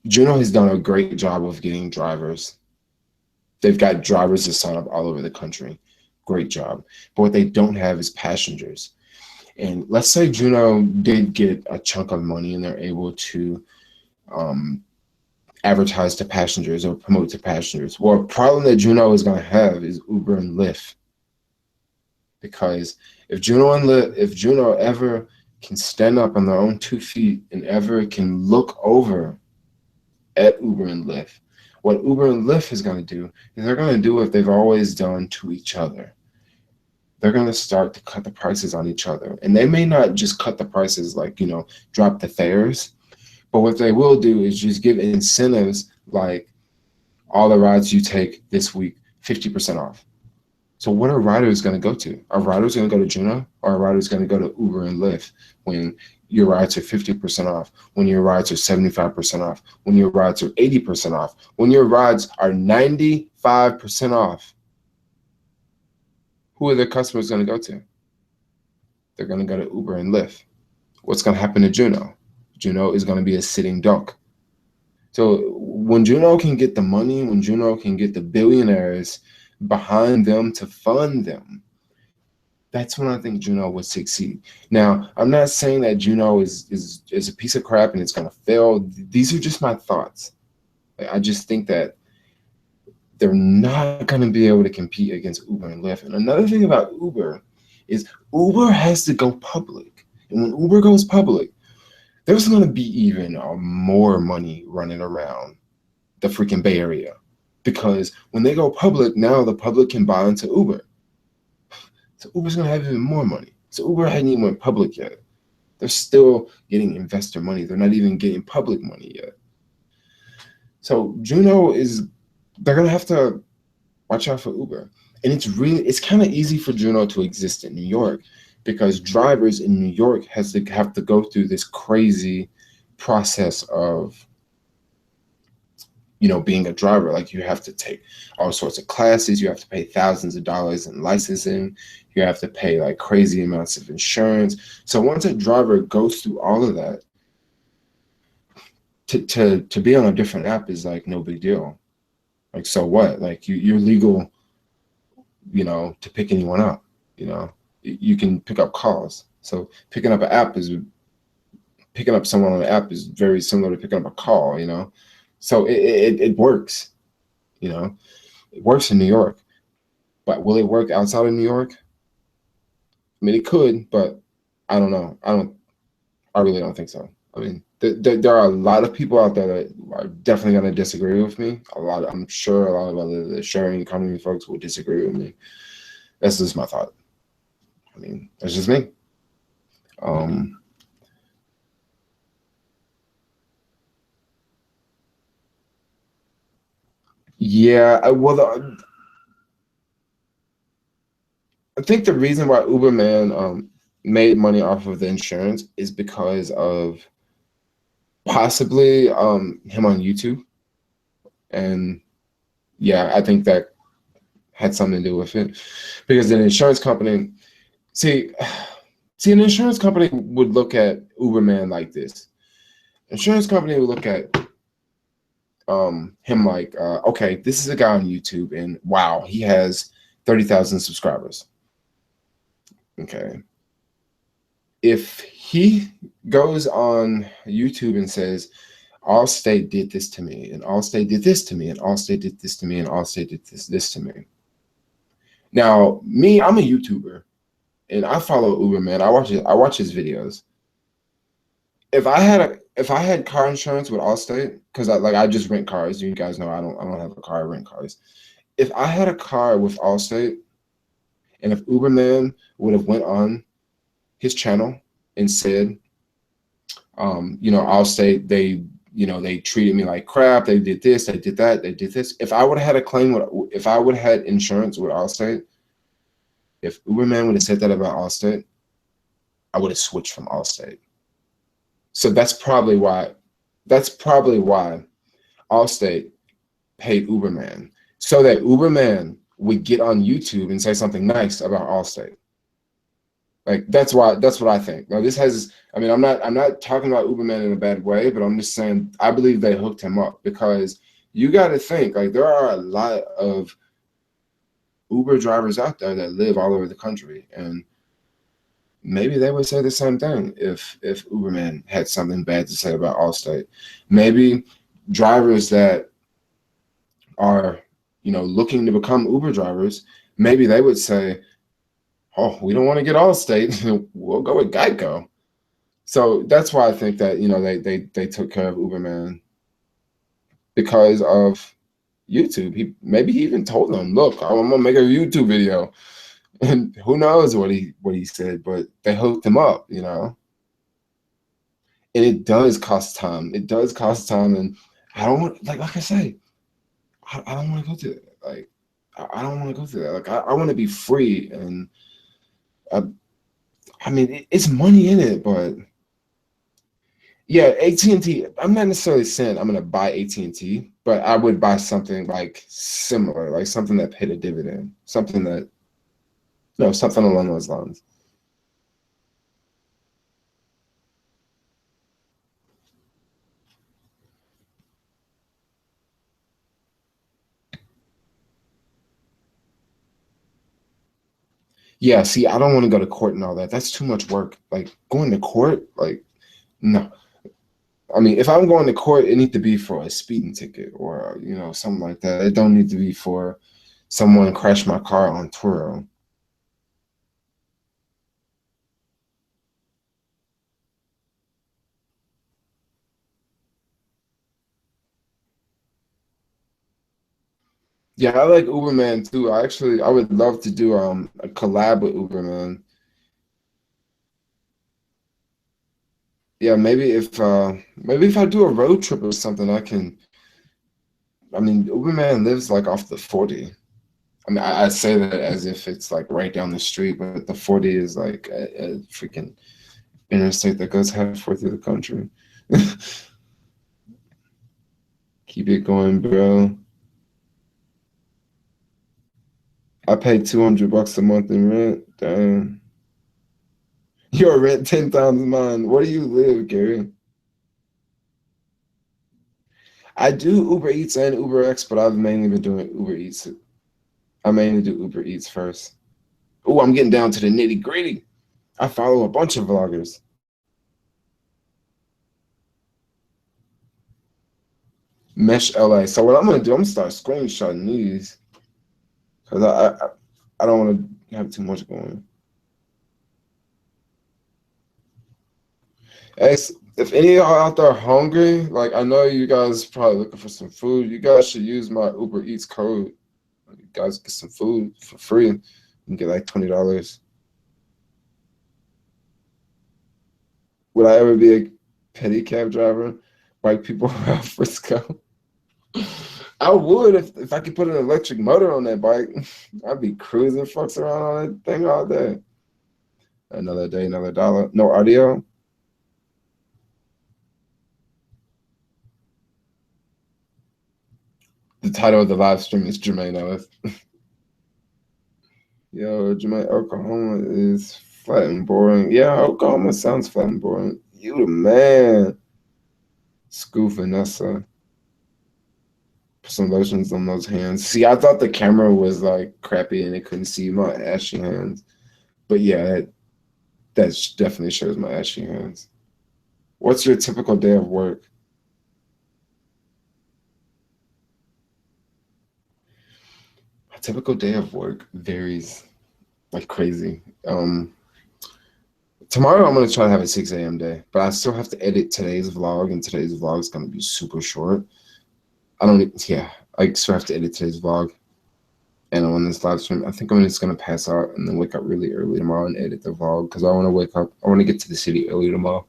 Juno has done a great job of getting drivers. They've got drivers to sign up all over the country. Great job. But what they don't have is passengers. And let's say Juno did get a chunk of money and they're able to advertise to passengers or promote to passengers. Well, a problem that Juno is going to have is Uber and Lyft. Because if Juno ever can stand up on their own 2 feet and ever can look over at Uber and Lyft, what Uber and Lyft is going to do is they're going to do what they've always done to each other. They're going to start to cut the prices on each other. And they may not just cut the prices, like, drop the fares, but what they will do is just give incentives, like all the rides you take this week, 50% off. So what are riders going to go to? Are riders going to go to Juno, or are riders going to go to Uber and Lyft when your rides are 50% off, when your rides are 75% off, when your rides are 80% off, when your rides are 95% off? Who are their customers going to go to? They're going to go to Uber and Lyft. What's going to happen to Juno? Juno is going to be a sitting duck. So when Juno can get the money, when Juno can get the billionaires behind them to fund them, that's when I think Juno would succeed. Now, I'm not saying that Juno is a piece of crap and it's going to fail. These are just my thoughts. I just think that they're not going to be able to compete against Uber and Lyft. And another thing about Uber is Uber has to go public. And when Uber goes public, there's going to be even more money running around the freaking Bay Area. Because when they go public, now the public can buy into Uber. So Uber's going to have even more money. So Uber hadn't even went public yet. They're still getting investor money. They're not even getting public money yet. So Juno they're going to have to watch out for Uber. And it's kind of easy for Juno to exist in New York, because drivers in New York have to go through this crazy process of, being a driver. Like, you have to take all sorts of classes. You have to pay thousands of dollars in licensing. You have to pay like crazy amounts of insurance. So once a driver goes through all of that, to be on a different app is like no big deal. Like, so what? Like, you're legal, to pick anyone up. You can pick up calls. So picking up someone on an app is very similar to picking up a call. So it works, you know. It works in New York, but will it work outside of New York? I mean, it could, but I don't know. I really don't think so. I mean, there are a lot of people out there that are definitely going to disagree with me. I'm sure a lot of other sharing economy folks will disagree with me. That's just my thought. I mean, that's just me. Yeah, I think the reason why Uberman made money off of the insurance is because of possibly him on YouTube. And yeah, I think that had something to do with it. Because an insurance company, see, an insurance company would look at Uberman like this. Insurance company would look at him like, okay, this is a guy on YouTube, and wow, he has 30,000 subscribers. Okay. If he goes on YouTube and says, Allstate did this to me, and Allstate did this to me, and Allstate did this to me, and Allstate did this to me. Now, me, I'm a YouTuber, and I follow Uberman. I watch his videos. If I had car insurance with Allstate, because I just rent cars. You guys know I don't have a car. I rent cars. If I had a car with Allstate, and if Uberman would have went on his channel and said, Allstate, they treated me like crap. They did this, they did that, they did this. If I would have had a claim if I would have had insurance with Allstate, if Uberman would have said that about Allstate, I would have switched from Allstate. So that's probably why Allstate paid Uberman, so that Uberman would get on YouTube and say something nice about Allstate. Like that's what I think. Now I'm not talking about Uberman in a bad way, but I'm just saying I believe they hooked him up, because you got to think, like, there are a lot of Uber drivers out there that live all over the country, and maybe they would say the same thing if Uberman had something bad to say about Allstate. Maybe drivers that are, looking to become Uber drivers, maybe they would say, oh, we don't want to get Allstate, we'll go with Geico. So that's why I think that, they took care of Uberman, because of YouTube. Maybe he even told them, look, I'm gonna make a YouTube video. And who knows what he said, but they hooked him up, And it does cost time. It does cost time, and I don't want, like I say, I don't want to go through that. Like, I don't want to go through that. Like, I want to be free, and I mean, it's money in it, but yeah, AT&T. I'm not necessarily saying I'm gonna buy AT&T, but I would buy something like similar, like something that paid a dividend, something that, something along those lines. Yeah, see, I don't want to go to court and all that. That's too much work. Like, going to court, like, no. I mean, if I'm going to court, it needs to be for a speeding ticket, or, something like that. It don't need to be for someone crashed my car on Turo. Yeah, I like Uberman too. I would love to do a collab with Uberman. Yeah, maybe if I do a road trip or something, I mean, Uberman lives like off the 40. I mean, I say that as if it's like right down the street, but the 40 is like a freaking interstate that goes halfway through the country. Keep it going, bro. I pay $200 a month in rent. Damn. Your rent 10 times mine. Where do you live, Gary? I do Uber Eats and UberX, but I've mainly been doing Uber Eats. I mainly do Uber Eats first. Oh, I'm getting down to the nitty gritty. I follow a bunch of vloggers. Mesh LA. So what I'm gonna do, I'm gonna start screenshotting these because I don't want to have too much going. Hey, if any of y'all out there hungry, like I know you guys probably looking for some food, you guys should use my UberEats code. You guys get some food for free. You can get like $20. Would I ever be a pedicab driver? Bike people around Frisco? I would if I could put an electric motor on that bike. I'd be cruising fucks around on that thing all day. Another day, another dollar. No audio. The title of the live stream is Jermaine Ellis. Yo, Jermaine, Oklahoma is flat and boring. Yeah, Oklahoma sounds flat and boring. You the man. School Vanessa. Put some lotions on those hands. See, I thought the camera was like crappy and it couldn't see my ashy hands. But yeah, that definitely shows my ashy hands. What's your typical day of work? A typical day of work varies like crazy. Tomorrow I'm gonna try to have a 6 a.m. day, but I still have to edit today's vlog, and today's vlog is gonna be super short. I still have to edit today's vlog, and on this live stream, I think I'm just gonna pass out and then wake up really early tomorrow and edit the vlog because I want to wake up. I want to get to the city early tomorrow.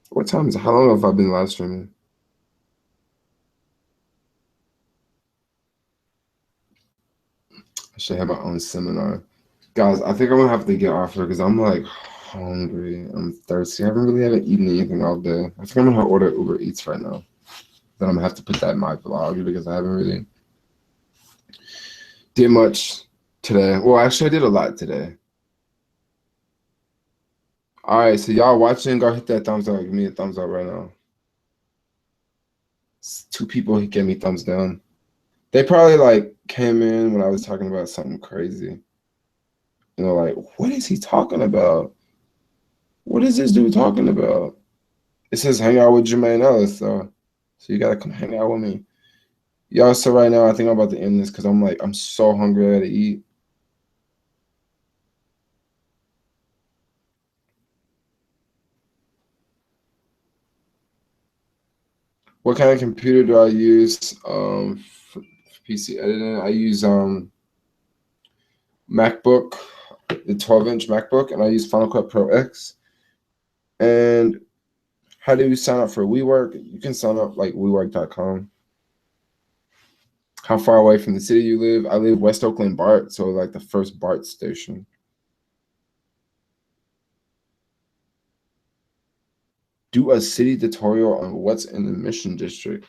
What time is it? How long have I been live streaming? I should have my own seminar. Guys, I think I'm gonna have to get off here because I'm like hungry. I'm thirsty. I haven't eaten anything all day. I think I'm gonna order Uber Eats right now. Then I'm gonna have to put that in my vlog because I haven't really did much today. Well, actually, I did a lot today. All right, so y'all watching, go hit that thumbs up. Give me a thumbs up right now. 2 people gave me thumbs down. They probably like came in when I was talking about something crazy. You know, like, what is he talking about? What is this dude talking about? It says hang out with Jemaine Ellis, so you gotta come hang out with me. Y'all, so right now I think I'm about to end this because I'm so hungry, I gotta eat. What kind of computer do I use for PC editing? I use MacBook, the 12-inch MacBook, and I use Final Cut Pro X. And how do you sign up for WeWork? You can sign up like WeWork.com. How far away from the city you live? I live West Oakland BART, so like the first BART station. Do a city tutorial on what's in the Mission District.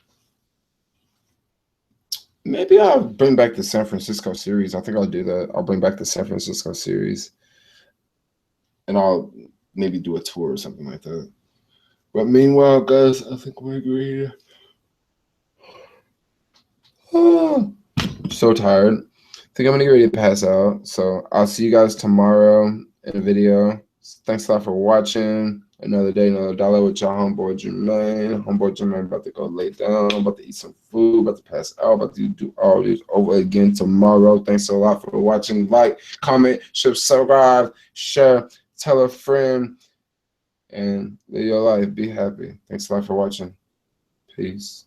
Maybe I'll bring back the San Francisco series. I think I'll do that. I'll bring back the San Francisco series. And I'll maybe do a tour or something like that. But meanwhile, guys, I think we're agreed. Oh, so tired. I think I'm gonna get ready to pass out. So I'll see you guys tomorrow in a video. Thanks a lot for watching. Another day, another dollar with your homeboy Jermaine. Homeboy Jermaine about to go lay down, about to eat some food, about to pass out, about to do all this over again tomorrow. Thanks a lot for watching. Like, comment, subscribe, share, tell a friend, and live your life. Be happy. Thanks a lot for watching. Peace.